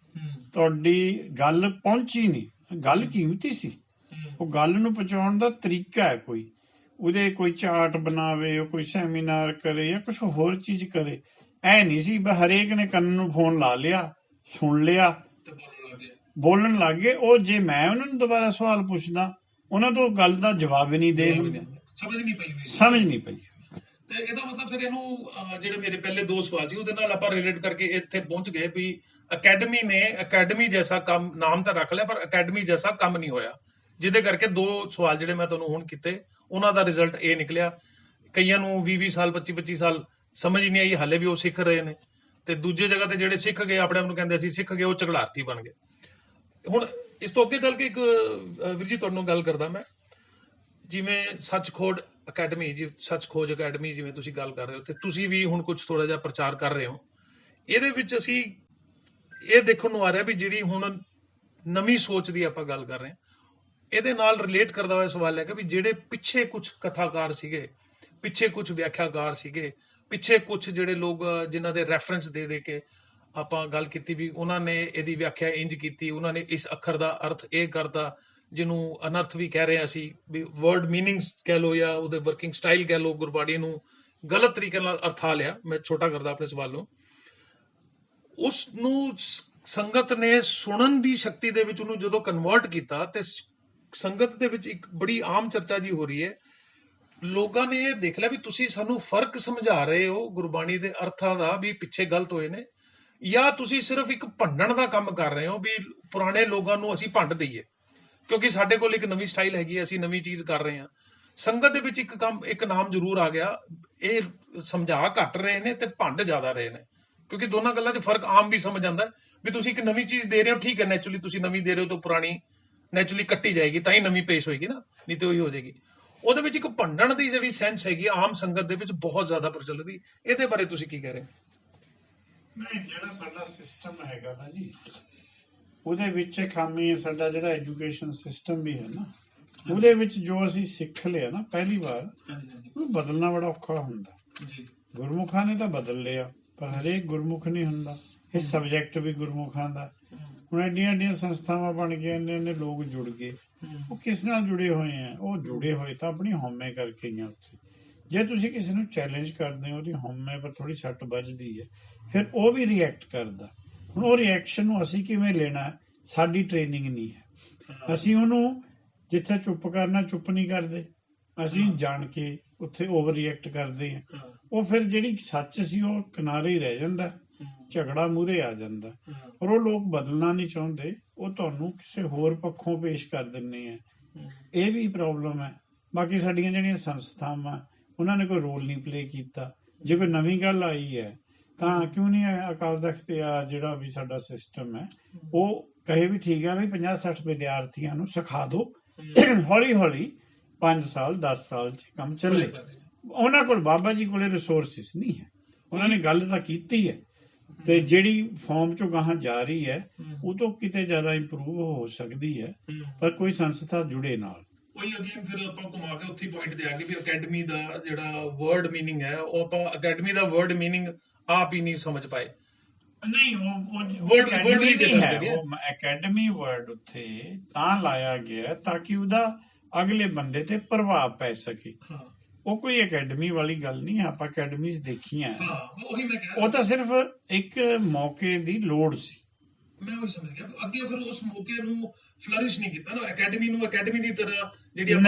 ਤੁਹਾਡੀ ਗੱਲ ਪਹੁੰਚੀ ਨਹੀਂ। ਗੱਲ ਕੀਮਤੀ ਸੀ, ਉਹ ਗੱਲ ਨੂੰ ਪਹੁੰਚਾਉਣ ਦਾ ਤਰੀਕਾ ਹੈ, ਕੋਈ ਚਾਰਟ ਬਣਾਵੇ, ਉਹ ਕੋਈ ਸੈਮੀਨਾਰ ਕਰੇ ਜਾਂ ਕੁਛ ਹੋਰ ਚੀਜ਼ ਕਰੇ। ਐ ਨਹੀਂ ਸੀ ਹਰੇਕ ਨੇ ਕੰਨ ਨੂੰ ਫੋਨ ਲਾ ਲਿਆ, ਸੁਣ ਲਿਆ, ਬੋਲਣ ਲੱਗ ਗਏ। ਉਹ ਜੇ ਮੈਂ ਉਹਨਾਂ ਨੂੰ ਦੁਬਾਰਾ ਸਵਾਲ ਪੁੱਛਦਾ, ਉਹਨਾਂ ਤੋਂ ਗੱਲ ਦਾ ਜਵਾਬ ਹੀ ਨਹੀਂ ਦੇ ਦਿੰਦੇ, ਸਮਝ ਨਹੀਂ ਪਈ। ਤੇ ਇਹਦਾ ਮਤਲਬ ਫਿਰ ਇਹਨੂੰ ਜਿਹੜੇ ਮੇਰੇ ਪਹਿਲੇ 2 ਸਵਾਲ ਸੀ ਉਹਦੇ ਨਾਲ ਆਪਾਂ ਰਿਲੇਟ ਕਰਕੇ ਇੱਥੇ ਪਹੁੰਚ ਗਏ ਵੀ ਅਕੈਡਮੀ ਨੇ ਅਕੈਡਮੀ ਜੈਸਾ ਕੰਮ ਨਾਮ ਤਾਂ ਰੱਖ ਲਿਆ, ਪਰ ਅਕੈਡਮੀ ਜੈਸਾ ਕੰਮ ਨਹੀਂ ਹੋਇਆ, ਜਿਹਦੇ ਕਰਕੇ 2 ਸਵਾਲ ਜਿਹੜੇ ਮੈਂ ਤੁਹਾਨੂੰ ਹੁਣ ਕੀਤੇ, ਉਹਨਾਂ ਦਾ ਰਿਜ਼ਲਟ ਇਹ ਨਿਕਲਿਆ। ਕਈਆਂ ਨੂੰ 20 ਸਾਲ 25 ਸਾਲ ਸਮਝ ਹੀ ਨਹੀਂ ਆਈ, ਹਾਲੇ ਵੀ ਉਹ ਸਿੱਖ ਰਹੇ ਨੇ, ਤੇ ਦੂਜੇ ਜਗ੍ਹਾ ਤੇ ਜਿਹੜੇ ਸਿੱਖ ਗਏ, ਆਪਣੇ ਆਪ ਨੂੰ ਕਹਿੰਦੇ ਅਸੀਂ ਸਿੱਖ ਗਏ, ਉਹ ਝਗੜਾਰਥੀ ਬਣ ਗਏ। ਹੁਣ ਇਸ ਤੋਂ ਅੱਗੇ ਚੱਲ ਕੇ ਇੱਕ ਵੀਰ ਜੀ ਤੁਹਾਨੂੰ ਗੱਲ ਕਰਦਾ ਮੈਂ, ਜਿਵੇਂ ਸੱਚਖੋਜ ਅਕੈਡਮੀ ਜਿਵੇਂ ਤੁਸੀਂ ਗੱਲ ਕਰ ਰਹੇ ਹੋ, ਤੇ ਤੁਸੀਂ ਵੀ ਹੁਣ ਕੁਝ ਥੋੜਾ ਜਿਹਾ ਪ੍ਰਚਾਰ ਕਰ ਰਹੇ ਹੋ, ਇਹਦੇ ਵਿੱਚ ਅਸੀਂ ਇਹ ਦੇਖਣ ਨੂੰ ਆ ਰਿਹਾ ਵੀ ਜਿਹੜੀ ਹੁਣ ਨਵੀਂ ਸੋਚ ਦੀ ਆਪਾਂ ਗੱਲ ਕਰ ਰਹੇ ਹਾਂ, ਇਹਦੇ ਨਾਲ ਰਿਲੇਟ ਕਰਦਾ ਹੋਇਆ ਸਵਾਲ ਹੈ ਕਿ ਵੀ ਜਿਹੜੇ ਪਿੱਛੇ ਕੁਝ ਕਥਾਕਾਰ ਸੀਗੇ, ਪਿੱਛੇ ਕੁਝ ਵਿਆਖਿਆਕਾਰ ਸੀਗੇ, ਪਿੱਛੇ ਕੁਝ ਜਿਹੜੇ ਲੋਕ ਜਿਨ੍ਹਾਂ ਦੇ ਰੈਫਰੈਂਸ ਦੇ ਕੇ ਆਪਾਂ ਗੱਲ ਕੀਤੀ ਵੀ ਉਹਨਾਂ ਨੇ ਇਹਦੀ ਵਿਆਖਿਆ ਇੰਜ ਕੀਤੀ, ਉਹਨਾਂ ਨੇ ਇਸ ਅੱਖਰ ਦਾ ਅਰਥ ਇਹ ਕਰਤਾ ਜਿਹਨੂੰ ਅਨਰਥ ਵੀ ਕਹਿ ਰਹੇ ਹਾਂ ਅਸੀਂ, ਵੀ ਵਰਡ ਮੀਨਿੰਗਸ ਕਹਿ ਲਓ ਜਾਂ ਉਹਦੇ ਵਰਕਿੰਗ ਸਟਾਈਲ ਕਹਿ ਲਓ, ਗੁਰਬਾਣੀ ਨੂੰ ਗਲਤ ਤਰੀਕੇ ਨਾਲ ਅਰਥਾ ਲਿਆ। ਮੈਂ ਛੋਟਾ ਕਰਦਾ ਆਪਣੇ ਸਵਾਲ ਨੂੰ। ਉਸ ਨੂੰ ਸੰਗਤ ਨੇ ਸੁਣਨ ਦੀ ਸ਼ਕਤੀ ਦੇ ਵਿੱਚ ਉਹਨੂੰ ਜਦੋਂ ਕਨਵਰਟ ਕੀਤਾ ਤੇ ਸੰਗਤ ਦੇ ਵਿੱਚ ਇੱਕ ਬੜੀ ਆਮ ਚਰਚਾ ਜੀ ਹੋ ਰਹੀ ਹੈ। ਲੋਕਾਂ ਨੇ ਇਹ ਦੇਖ ਲਿਆ ਵੀ ਤੁਸੀਂ ਸਾਨੂੰ ਫਰਕ ਸਮਝਾ ਰਹੇ ਹੋ ਗੁਰਬਾਣੀ ਦੇ ਅਰਥਾਂ ਦਾ ਵੀ ਪਿੱਛੇ ਗਲਤ ਹੋਏ ਨੇ, ਜਾਂ ਤੁਸੀਂ ਸਿਰਫ ਇੱਕ ਭੰਡਣ ਦਾ ਕੰਮ ਕਰ ਰਹੇ ਹੋ ਵੀ ਪੁਰਾਣੇ ਲੋਕਾਂ ਨੂੰ ਅਸੀਂ ਭੰਡ ਦਈਏ, ਕਿਉਂਕਿ ਸਾਡੇ ਕੋਲ ਇੱਕ ਨਵੀਂ ਸਟਾਈਲ ਹੈਗੀ ਹੈ, ਅਸੀਂ ਨਵੀਂ ਚੀਜ਼ ਕਰ ਰਹੇ ਹਾਂ। ਸੰਗਤ ਦੇ ਵਿੱਚ ਇੱਕ ਨਾਮ ਜ਼ਰੂਰ ਆ ਗਿਆ, ਇਹ ਸਮਝਾ ਘੱਟ ਰਹੇ ਨੇ ਤੇ ਭੰਡ ਜ਼ਿਆਦਾ ਰਹੇ ਨੇ, ਕਿਉਂਕਿ ਦੋਨਾਂ ਗੱਲਾਂ 'ਚ ਫਰਕ ਆਮ ਵੀ ਸਮਝ ਆਉਂਦਾ ਵੀ ਤੁਸੀਂ ਇੱਕ ਨਵੀਂ ਚੀਜ਼ ਦੇ ਰਹੇ ਹੋ, ਠੀਕ ਹੈ, ਨੈਚੁਰਲੀ ਤੁਸੀਂ ਨਵੀਂ ਦੇ ਰਹੇ ਹੋ ਤਾਂ ਪੁਰਾਣੀ ਨੈਚੁਰਲੀ ਕੱਟੀ ਜਾਏਗੀ, ਤਾਂ ਹੀ ਨਵੀਂ ਪੇਸ਼ ਹੋਏਗੀ ਨਾ, ਨਹੀਂ ਤੇ ਉਹੀ ਹੋ ਜਾਏਗੀ। ਉਹਦੇ ਵਿੱਚ ਇੱਕ ਭੰਡਣ ਦੀ ਜਿਹੜੀ ਸੈਂਸ ਹੈਗੀ ਆਮ ਸੰਗਤ ਦੇ ਵਿੱਚ ਬਹੁਤ ਜ਼ਿਆਦਾ ਪ੍ਰਚਲਿਤ ਹੈ। ਇਹਦੇ ਬਾਰੇ ਤੁਸੀਂ ਕੀ ਕਹਿ ਰਹੇ ਹੋ? ਨਹੀਂ, ਜਿਹੜਾ ਸਾਡਾ ਸਿਸਟਮ ਹੈਗਾ ਨਾ ਜੀ, ਉਹਦੇ ਵਿੱਚ ਖਾਮੀ ਹੈ। ਸਾਡਾ ਜਿਹੜਾ ਐਜੂਕੇਸ਼ਨ ਸਿਸਟਮ ਵੀ ਹੈ ਨਾ, ਉਹਦੇ ਵਿੱਚ ਜੋ ਅਸੀਂ ਸਿੱਖ ਲਿਆ ਨਾ ਪਹਿਲੀ ਵਾਰ, ਉਹ ਬਦਲਣਾ ਬੜਾ ਔਖਾ ਹੁੰਦਾ ਜੀ। ਗੁਰਮੁਖਾਂ ਨੇ ਤਾਂ ਬਦਲ ਲਿਆ, ਪਰ ਹਰੇਕ ਗੁਰਮੁਖ ਨਹੀਂ ਹੁੰਦਾ। ਇਹ ਸਬਜੈਕਟ ਵੀ ਗੁਰਮੁਖਾਂ ਦਾ। ਹੁਣ ਐਡੀਆਂ ਐਡੀਆਂ ਸੰਸਥਾਵਾਂ ਬਣ ਗਈਆਂ, ਇੰਨੇ ਲੋਕ ਜੁੜ ਗਏ, ਉਹ ਕਿਸ ਨਾਲ ਜੁੜੇ ਹੋਏ ਆ? ਉਹ ਜੁੜੇ ਹੋਏ ਤਾਂ ਆਪਣੀ ਹਉਮੈ ਕਰਕੇ ਹੀ ਆ ਉੱਥੇ। ਜੇ ਤੁਸੀਂ ਕਿਸੇ ਨੂੰ ਚੈਲੰਜ ਕਰਦੇ ਹੋ, ਉਹਦੀ ਹਉਮੈ ਪਰ ਥੋੜੀ ਸੱਟ ਵੱਜਦੀ ਹੈ, ਫਿਰ ਉਹ ਵੀ ਰਿਐਕਟ ਕਰਦਾ। ਹੁਣ ਉਹ ਰਿਐਕਸ਼ਨ ਨੂੰ ਅਸੀਂ ਕਿਵੇਂ ਲੈਣਾ? ਸਾਡੀ ਟ੍ਰੇਨਿੰਗ ਨਹੀਂ ਹੈ। ਅਸੀਂ ਉਹਨੂੰ ਜਿੱਥੇ ਚੁੱਪ ਕਰਨਾ ਚੁੱਪ ਨਹੀਂ ਕਰਦੇ, ਅਸੀਂ ਜਾਣ ਕੇ ਉੱਥੇ ਓਵਰ ਰਿਐਕਟ ਕਰਦੇ ਹਾਂ। ਉਹ ਫਿਰ ਜਿਹੜੀ ਸੱਚ ਸੀ ਉਹ ਕਿਨਾਰੇ ਹੀ ਰਹਿ ਜਾਂਦਾ, ਝਗੜਾ ਮੂਹਰੇ ਆ ਜਾਂਦਾ। ਪਰ ਉਹ ਲੋਕ ਬਦਲਣਾ ਨਹੀਂ ਚਾਹੁੰਦੇ, ਉਹ ਤੁਹਾਨੂੰ ਕਿਸੇ ਹੋਰ ਪੱਖੋਂ ਪੇਸ਼ ਕਰ ਦਿੰਦੇ ਆ। ਇਹ ਵੀ ਪ੍ਰੋਬਲਮ ਹੈ। ਬਾਕੀ ਸਾਡੀਆਂ ਜਿਹੜੀਆਂ ਸੰਸਥਾਵਾਂ, ਉਹਨਾਂ ਨੇ ਕੋਈ ਰੋਲ ਨਹੀਂ ਪਲੇ ਕੀਤਾ। ਜੇ ਕੋਈ ਨਵੀਂ ਗੱਲ ਆਈ ਹੈ ਤਾਂ ਕਿਉਂ ਨਹੀਂ ਅਕਾਲ ਤਖਤ ਆ ਜਿਹੜਾ ਵੀ ਸਾਡਾ ਸਿਸਟਮ ਹੈ, ਉਹ ਕਹੇ ਵੀ ਠੀਕ ਹੈ ਵੀ 50-60 ਵਿਦਿਆਰਥੀਆਂ ਨੂੰ ਸਿਖਾ ਦਿਓ, ਹੌਲੀ ਹੌਲੀ 5 ਸਾਲ 10 ਸਾਲ 'ਚ ਕੰਮ ਚੱਲੇ। ਉਹਨਾਂ ਕੋਲ ਬਾਬਾ ਜੀ ਕੋਲੇ ਰਿਸੋਰਸਿਸ ਨਹੀਂ ਹੈ। ਉਹਨਾਂ ਨੇ ਗੱਲ ਤਾਂ ਕੀਤੀ ਹੈ, ਤੇ ਜਿਹੜੀ ਫਾਰਮ ਚੋਂ ਗਾਹਾਂ ਜਾ ਰਹੀ ਹੈ ਉਹ ਤੋਂ ਕਿਤੇ ਜ਼ਿਆਦਾ ਇੰਪਰੂਵ ਹੋ ਸਕਦੀ ਹੈ, ਪਰ ਕੋਈ ਸੰਸਥਾ ਜੁੜੇ ਨਾਲ। ਉਹੀ ਅਗੇਨ ਫਿਰ ਆਪਾਂ ਘੁਮਾ ਕੇ ਉੱਥੇ ਪੁਆਇੰਟ ਤੇ ਆ ਗਏ ਵੀ ਅਕੈਡਮੀ ਦਾ ਜਿਹੜਾ ਵਰਡ ਮੀਨਿੰਗ ਹੈ, ਉਹ ਆਪਾਂ ਅਕੈਡਮੀ ਦਾ ਵਰਡ ਮੀਨਿੰਗ ਆਪ ਹੀ ਨਹੀਂ ਸਮਝ ਪਾਏ। ਨਹੀਂ, ਉਹ ਅਕੈਡਮੀ ਵਰਡ ਉੱਥੇ ਤਾਂ ਲਾਇਆ ਗਿਆ ਤਾਂ ਕਿ ਉਹਦਾ ਅਗਲੇ ਬੰਦੇ ਤੇ ਪ੍ਰਭਾਵ ਪੈ ਸਕੇ। ਉਹ ਕੋਈ ਅਕੈਡਮੀ ਵਾਲੀ ਗੱਲ ਨਹੀਂ ਹੈ। ਆਪਾਂ ਅਕੈਡਮੀਜ਼ ਦੇਖੀਆਂ, ਉਹ ਤਾਂ ਸਿਰਫ ਇੱਕ ਮੌਕੇ ਦੀ ਲੋੜ ਸੀ। ਮੈਂ ਉਹੀ ਸਮਝ ਗਿਆ। ਅੱਗੇ ਫਿਰ ਉਸ ਮੌਕੇ ਨੂੰ ਫਲਰਿਸ਼ ਨਹੀਂ ਕੀਤਾ ਨਾ, ਅਕੈਡਮੀ ਨੂੰ ਅਕੈਡਮੀ ਦੀ ਤਰ੍ਹਾਂ ਜਿਹੜੀ ਆਪਾਂ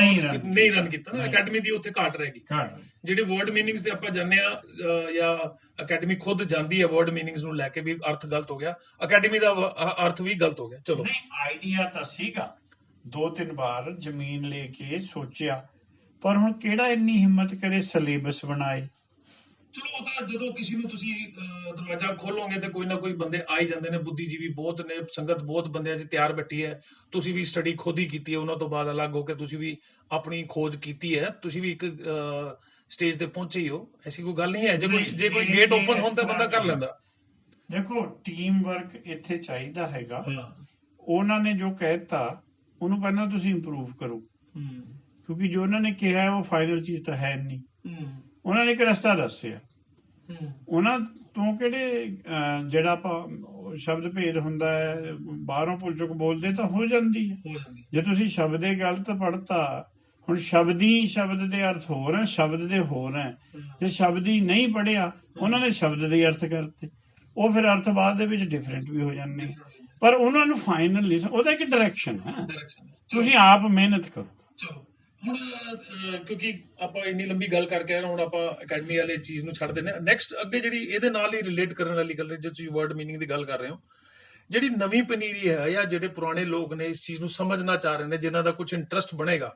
ਨਹੀਂ ਰਨ ਕੀਤਾ ਨਾ, ਅਕੈਡਮੀ ਦੀ ਉੱਥੇ ਘਾਟ ਰਹਿ ਗਈ। ਜਿਹੜੇ ਵਰਡ ਮੀਨਿੰਗਸ ਤੇ ਆਪਾਂ ਜਾਣਦੇ ਆ, ਜਾਂ ਅਕੈਡਮੀ ਖੁਦ ਜਾਂਦੀ ਹੈ ਵਰਡ ਮੀਨਿੰਗਸ ਨੂੰ ਲੈ ਕੇ ਵੀ ਅਰਥ ਗਲਤ ਹੋ ਗਿਆ, ਅਕੈਡਮੀ ਦਾ ਅਰਥ ਵੀ ਗਲਤ ਹੋ ਗਿਆ। ਚਲੋ, ਆਈਡੀਆ ਤਾਂ ਸੀਗਾ, 2-3 ਵਾਰ ਜ਼ਮੀਨ ਲੈ ਕੇ ਸੋਚਿਆ, ਪਰ ਹੁਣ ਕਿਹੜਾ ਇੰਨੀ ਹਿੰਮਤ ਕਰੇ ਸਿਲੇਬਸ ਬਣਾਏ। ਚਲੋ, ਉਹ ਤਾਂ ਜਦੋਂ ਕਿਸੇ ਨੂੰ ਤੁਸੀਂ ਦਰਵਾਜ਼ਾ ਖੋਲੋਗੇ ਤੇ ਕੋਈ ਨਾ ਕੋਈ ਬੰਦੇ ਆ ਹੀ ਜਾਂਦੇ ਨੇ, ਬੁੱਧੀਜੀਵੀ ਬਹੁਤ ਨੇ, ਸੰਗਤ ਬਹੁਤ ਬੰਦਿਆਂ 'ਚ ਤਿਆਰ ਬੈਠੀ ਹੈ। ਤੁਸੀਂ ਵੀ ਸਟੱਡੀ ਖੁਦ ਹੀ ਕੀਤੀ ਹੈ, ਉਹਨਾਂ ਤੋਂ ਬਾਅਦ ਅਲੱਗ ਹੋ ਕੇ ਤੁਸੀਂ ਵੀ ਆਪਣੀ ਖੋਜ ਕੀਤੀ ਹੈ, ਤੁਸੀਂ ਵੀ ਇੱਕ ਸਟੇਜ ਤੇ ਪਹੁੰਚੇ ਹੀ ਹੋ। ਐਸੀ ਕੋਈ ਗੱਲ ਨਹੀਂ ਹੈ। ਜੇ ਕੋਈ ਗੇਟ ਓਪਨ ਹੁੰਦਾ ਬੰਦਾ ਕਰ ਲੈਂਦਾ। ਦੇਖੋ, ਟੀਮ ਵਰਕ ਇੱਥੇ ਚਾਹੀਦਾ ਹੈਗਾ। ਉਹਨਾਂ ਨੇ ਜੋ ਕਹਿਤਾ ਉਹਨੂੰ ਪਹਿਲਾਂ ਤੁਸੀਂ ਇੰਪਰੂਵ ਕਰੋ, ਕਿਉਂਕਿ ਜੋ ਉਹਨਾਂ ਨੇ ਕਿਹਾ ਉਹ ਫਾਈਨਲ ਚੀਜ਼ ਤਾਂ ਹੈ ਨਹੀਂ। ਉਹਨਾਂ ਨੇ ਇੱਕ ਰਸਤਾ ਦੱਸਿਆ। ਉਹਨਾਂ ਤੋਂ ਕਿਹੜੇ ਜਿਹੜਾ ਆਪਾਂ ਸ਼ਬਦ ਭੇਦ ਹੁੰਦਾ ਹੈ, ਬਾਹਰੋਂ ਭੁੱਲ ਚੁੱਕ ਬੋਲਦੇ ਤਾਂ ਹੋ ਜਾਂਦੀ ਹੈ। ਜੇ ਤੁਸੀਂ ਸ਼ਬਦੇ ਗਲਤ ਪੜ੍ਹਤਾ, ਹੁਣ ਸ਼ਬਦੀ ਸ਼ਬਦ ਦੇ ਅਰਥ ਹੋਰ ਹੈ, ਸ਼ਬਦ ਦੇ ਹੋਰ ਹੈ। ਜੇ ਸ਼ਬਦੀ ਨਹੀਂ ਪੜ੍ਹਿਆ, ਉਹਨਾਂ ਨੇ ਸ਼ਬਦ ਦੇ ਅਰਥ ਕਰਤੇ, ਉਹ ਫਿਰ ਅਰਥ ਬਾਅਦ ਦੇ ਵਿੱਚ ਡਿਫਰੈਂਟ ਵੀ ਹੋ ਜਾਂਦੇ। ਪਰ ਉਹਨਾਂ ਨੂੰ ਫਾਈਨਲ ਨਹੀਂ, ਉਹਦਾ ਇੱਕ ਡਾਇਰੈਕਸ਼ਨ ਹੈ, ਤੁਸੀਂ ਆਪ ਮਿਹਨਤ ਕਰੋ। ਚਲੋ, ਹੁਣ ਕਿਉਂਕਿ ਆਪਾਂ ਇੰਨੀ ਲੰਬੀ ਗੱਲ ਕਰਕੇ ਆਏ, ਹੁਣ ਆਪਾਂ ਅਕੈਡਮੀ ਵਾਲੇ ਚੀਜ਼ ਨੂੰ ਛੱਡ ਦਿੰਦੇ ਹਾਂ। ਨੈਕਸਟ ਅੱਗੇ ਜਿਹੜੀ ਇਹਦੇ ਨਾਲ ਹੀ ਰਿਲੇਟ ਕਰਨ ਵਾਲੀ ਗੱਲ, ਜੇ ਤੁਸੀਂ ਵਰਡ ਮੀਨਿੰਗ ਦੀ ਗੱਲ ਕਰ ਰਹੇ ਹੋ, ਜਿਹੜੀ ਨਵੀਂ ਪਨੀਰੀ ਹੈ ਜਾਂ ਜਿਹੜੇ ਪੁਰਾਣੇ ਲੋਕ ਨੇ ਇਸ ਚੀਜ਼ ਨੂੰ ਸਮਝਣਾ ਚਾਹ ਰਹੇ ਨੇ, ਜਿਨ੍ਹਾਂ ਦਾ ਕੁਝ ਇੰਟਰਸਟ ਬਣੇਗਾ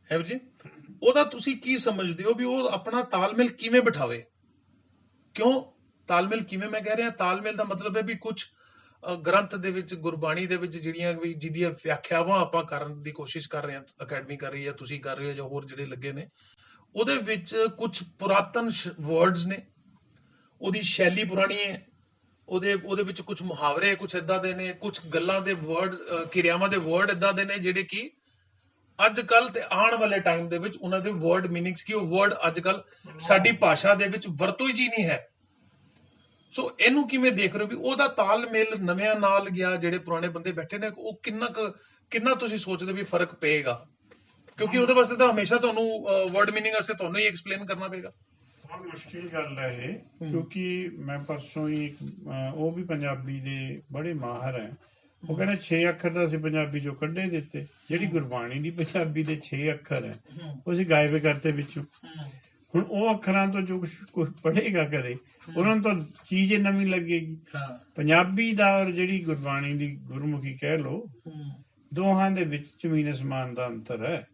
ਹੈ ਜੀ, ਉਹਦਾ ਤੁਸੀਂ ਕੀ ਸਮਝਦੇ ਹੋ ਵੀ ਉਹ ਆਪਣਾ ਤਾਲਮੇਲ ਕਿਵੇਂ ਬਿਠਾਵੇ? ਕਿਉਂ ਤਾਲਮੇਲ ਕਿਵੇਂ ਮੈਂ ਕਹਿ ਰਿਹਾ? ਤਾਲਮੇਲ ਦਾ ਮਤਲਬ ਹੈ ਵੀ ਕੁਝ ਗ੍ਰੰਥ ਦੇ ਵਿੱਚ, ਗੁਰਬਾਣੀ ਦੇ ਵਿੱਚ ਜਿਹੜੀਆਂ ਵੀ ਜਿਹਦੀਆਂ ਵਿਆਖਿਆਵਾਂ ਆਪਾਂ ਕਰਨ ਦੀ ਕੋਸ਼ਿਸ਼ ਕਰ ਰਹੇ ਹਾਂ, ਅਕੈਡਮੀ ਕਰ ਰਹੀ ਹੈ, ਤੁਸੀਂ ਕਰ ਰਹੇ ਹੋ, ਜਾਂ ਹੋਰ ਜਿਹੜੇ ਲੱਗੇ ਨੇ, ਉਹਦੇ ਵਿੱਚ ਕੁਝ ਪੁਰਾਤਨ ਵਰਡਸ ਨੇ, ਉਹਦੀ ਸ਼ੈਲੀ ਪੁਰਾਣੀ ਹੈ, ਉਹਦੇ ਵਿੱਚ ਕੁਝ ਮੁਹਾਵਰੇ ਕੁਝ ਏਦਾਂ ਦੇ ਨੇ, ਕੁਝ ਗੱਲਾਂ ਦੇ ਵਰਡ, ਕਿਰਿਆਵਾਂ ਦੇ ਵਰਡ ਏਦਾਂ ਦੇ ਨੇ ਜਿਹੜੇ ਕਿ ਅੱਜ ਕੱਲ ਤੇ ਆਉਣ ਵਾਲੇ ਟਾਈਮ ਦੇ ਵਿੱਚ ਉਹਨਾਂ ਦੇ ਵਰਡ ਮੀਨਿੰਗਸ ਕੀ, ਉਹ ਵਰਡ ਅੱਜ ਕੱਲ ਸਾਡੀ ਭਾਸ਼ਾ ਦੇ ਵਿੱਚ ਵਰਤੋਂ ਹੀ ਨਹੀਂ ਹੈ। ਸੋ ਇਹਨੂੰ ਕਿਵੇਂ ਦੇਖ ਰਹੇ ਹੋ ਵੀ ਉਹਦਾ ਤਾਲਮੇਲ ਨਵਿਆਂ ਨਾਲ ਗਿਆ, ਜਿਹੜੇ ਪੁਰਾਣੇ ਬੰਦੇ ਬੈਠੇ ਨੇ ਉਹ ਕਿੰਨਾ ਤੁਸੀਂ ਸੋਚਦੇ ਵੀ ਫਰਕ ਪਏਗਾ? ਕਿਉਂਕਿ ਉਹਦੇ ਵਾਸਤੇ ਤਾਂ ਹਮੇਸ਼ਾ ਤੁਹਾਨੂੰ ਵਰਡ ਮੀਨਿੰਗ ਵਾਸਤੇ ਤੁਹਾਨੂੰ ਹੀ ਐਕਸਪਲੇਨ ਕਰਨਾ ਪਏਗਾ। ਬਹੁਤ ਮੁਸ਼ਕਿਲ ਗੱਲ ਹੈ ਇਹ, ਕਿਉਂਕਿ ਮੈਂ ਪਰਸੋਂ ਹੀ ਉਹ ਵੀ ਪੰਜਾਬੀ ਦੇ ਬੜੇ ਮਾਹਰ ਹੈ, ਉਹ ਕਹਿੰਦੇ 6 ਅੱਖਰ ਤਾਂ ਅਸੀਂ ਪੰਜਾਬੀ ਚੋਂ ਕੱਢੇ ਦਿੱਤੇ, ਜਿਹੜੀ ਗੁਰਬਾਣੀ ਦੀ ਪੰਜਾਬੀ ਦੇ 6 ਅੱਖਰ ਹੈ ਉਹ ਅਸੀਂ ਗਾਇਬ ਕਰਤੇ ਵਿੱਚੋਂ। ਹੁਣ ਉਹ ਅੱਖਰਾਂ ਤੋਂ ਜੋ ਕੁਝ ਪੜ੍ਹੇਗਾ ਕਦੇ, ਉਹਨਾਂ ਨੂੰ ਤਾਂ ਚੀਜ਼ ਨਵੀਂ ਲੱਗੇਗੀ। ਪੰਜਾਬੀ ਦਾ ਔਰ ਜਿਹੜੀ ਗੁਰਬਾਣੀ ਦੀ ਗੁਰਮੁਖੀ ਕਹਿ ਲਓ, ਦੋਹਾਂ ਦੇ ਵਿੱਚ ਜ਼ਮੀਨ ਅਸਮਾਨ ਦਾ ਅੰਤਰ ਹੈ।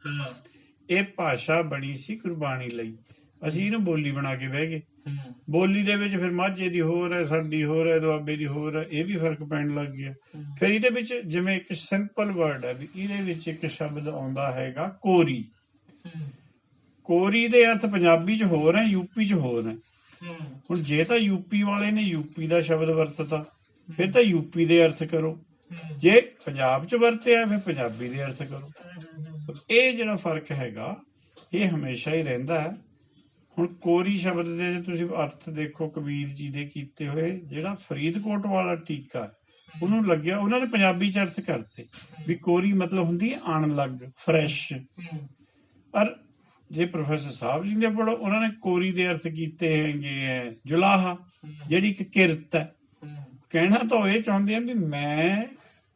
ਇਹ ਭਾਸ਼ਾ ਬਣੀ ਸੀ ਗੁਰਬਾਣੀ ਲਈ, ਅਸੀਂ ਇਹਨੂੰ ਬੋਲੀ ਬਣਾ ਕੇ ਬਹਿ ਗਏ। ਬੋਲੀ ਦੇ ਵਿੱਚ ਫਿਰ ਮਾਝੇ ਦੀ ਹੋਰ ਹੈ, ਸਾਡੀ ਹੋਰ ਹੈ, ਦੁਆਬੇ ਦੀ ਹੋਰ ਹੈ, ਇਹ ਵੀ ਫਰਕ ਪੈਣ ਲੱਗ ਗਿਆ। ਫਿਰ ਇਹਦੇ ਵਿੱਚ ਜਿਵੇਂ ਇੱਕ ਸਿੰਪਲ ਵਰਡ ਹੈ ਵੀ ਇਹਦੇ ਵਿੱਚ ਇੱਕ ਸ਼ਬਦ ਆਉਂਦਾ ਹੈਗਾ ਕੋਰੀ। ਕੋਰੀ ਦੇ ਅਰਥ ਪੰਜਾਬੀ 'ਚ ਹੋਰ ਹੈ, ਯੂਪੀ 'ਚ ਹੋਰ ਹੈ। ਹੁਣ ਜੇ ਤਾਂ ਯੂਪੀ ਵਾਲੇ ਨੇ ਯੂਪੀ ਦਾ ਸ਼ਬਦ ਵਰਤਤਾ, ਫਿਰ ਤਾਂ ਯੂਪੀ ਦੇ ਅਰਥ ਕਰੋ, ਜੇ ਪੰਜਾਬ 'ਚ ਵਰਤਿਆ ਫਿਰ ਪੰਜਾਬੀ ਦੇ ਅਰਥ ਕਰੋ। ਇਹ ਜਿਹੜਾ ਫਰਕ ਹੈਗਾ ਇਹ ਹਮੇਸ਼ਾ ਹੀ ਰਹਿੰਦਾ ਹੈ। ਹੁਣ ਕੋਰੀ ਸ਼ਬਦ ਦੇ ਜੇ ਤੁਸੀਂ ਅਰਥ ਦੇਖੋ ਕਬੀਰ ਜੀ ਦੇ ਕੀਤੇ ਹੋਏ, ਜਿਹੜਾ ਫਰੀਦਕੋਟ ਵਾਲਾ ਟੀਕਾ ਉਹਨੂੰ ਲੱਗਿਆ, ਉਹਨਾਂ ਨੇ ਪੰਜਾਬੀ 'ਚ ਅਰਥ ਕਰਤੇ ਵੀ ਕੋਰੀ ਮਤਲਬ ਹੁੰਦੀ ਹੈ ਅਣਲੱਗ, ਫਰੈਸ਼। ਔਰ ਜੇ ਪ੍ਰੋਫੈਸਰ ਸਾਹਿਬ ਜੀ ਨੇ ਪੜ੍ਹੋ, ਉਹਨਾਂ ਨੇ ਕੋਰੀ ਦੇ ਅਰਥ ਕੀਤੇ ਹੈਗੇ ਜੁਲਾਹਾ, ਜਿਹੜੀ ਇੱਕ ਕਿਰਤ ਹੈ। ਕਹਿਣਾ ਤਾਂ ਉਹ ਇਹ ਚਾਹੁੰਦੇ ਆ ਵੀ ਮੈਂ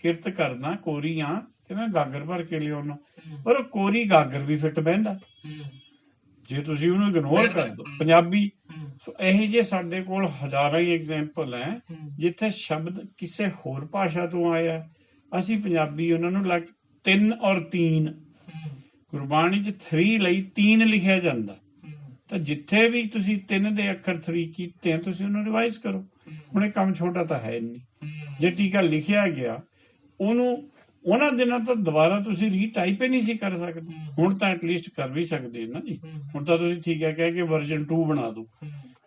ਕਿਰਤ ਕਰਨਾ, ਕੋਰੀ ਆ ਤੇ ਮੈਂ ਗਾਗਰ ਭਰ ਕੇ ਲਿਆਉਣਾ, ਪਰ ਉਹ ਕੋਰੀ ਗਾਗਰ ਵੀ ਫਿੱਟ ਬਹਿੰਦਾ ਜੇ ਤੁਸੀਂ ਉਹਨੂੰ ਇਗਨੋਰ ਕਰ ਦਿਓ ਪੰਜਾਬੀ। ਸੋ ਇਹੋ ਜਿਹੇ ਸਾਡੇ ਕੋਲ ਹਜ਼ਾਰਾਂ ਹੀ ਐਗਜ਼ਾਮਪਲ ਹੈ ਜਿੱਥੇ ਸ਼ਬਦ ਕਿਸੇ ਹੋਰ ਭਾਸ਼ਾ ਤੋਂ ਆਇਆ, ਅਸੀਂ ਪੰਜਾਬੀ ਉਹਨਾਂ ਨੂੰ 3 ਔਰ 3 ਗੁਰਬਾਣੀ 'ਚ 3 ਲਈ 3 ਲਿਖਿਆ ਜਾਂਦਾ, ਤਾਂ ਜਿੱਥੇ ਵੀ ਤੁਸੀਂ 3 ਦੇ ਅੱਖਰ 3 ਕੀਤੇ ਤੁਸੀਂ ਉਹਨੂੰ ਰਿਵਾਈਜ਼ ਕਰੋ। ਹੁਣ ਇਹ ਕੰਮ ਛੋਟਾ ਤਾਂ ਹੈ ਨਹੀਂ, ਜੇ ਟੀਕਾ ਲਿਖਿਆ ਗਿਆ ਉਹਨੂੰ ਉਹਨਾਂ ਦਿਨਾਂ ਤਾਂ ਦੁਬਾਰਾ ਤੁਸੀਂ ਰੀਟਾਈਪ ਹੀ ਨਹੀਂ ਸੀ ਕਰ ਸਕਦੇ, ਹੁਣ ਤਾਂ ਐਟਲੀਸਟ ਕਰ ਵੀ ਸਕਦੇ ਨਾ ਜੀ। ਹੁਣ ਤਾਂ ਤੁਸੀਂ ਠੀਕ ਹੈ ਕਹਿ ਕੇ ਵਰਜ਼ਨ 2 ਬਣਾ ਦਿਓ।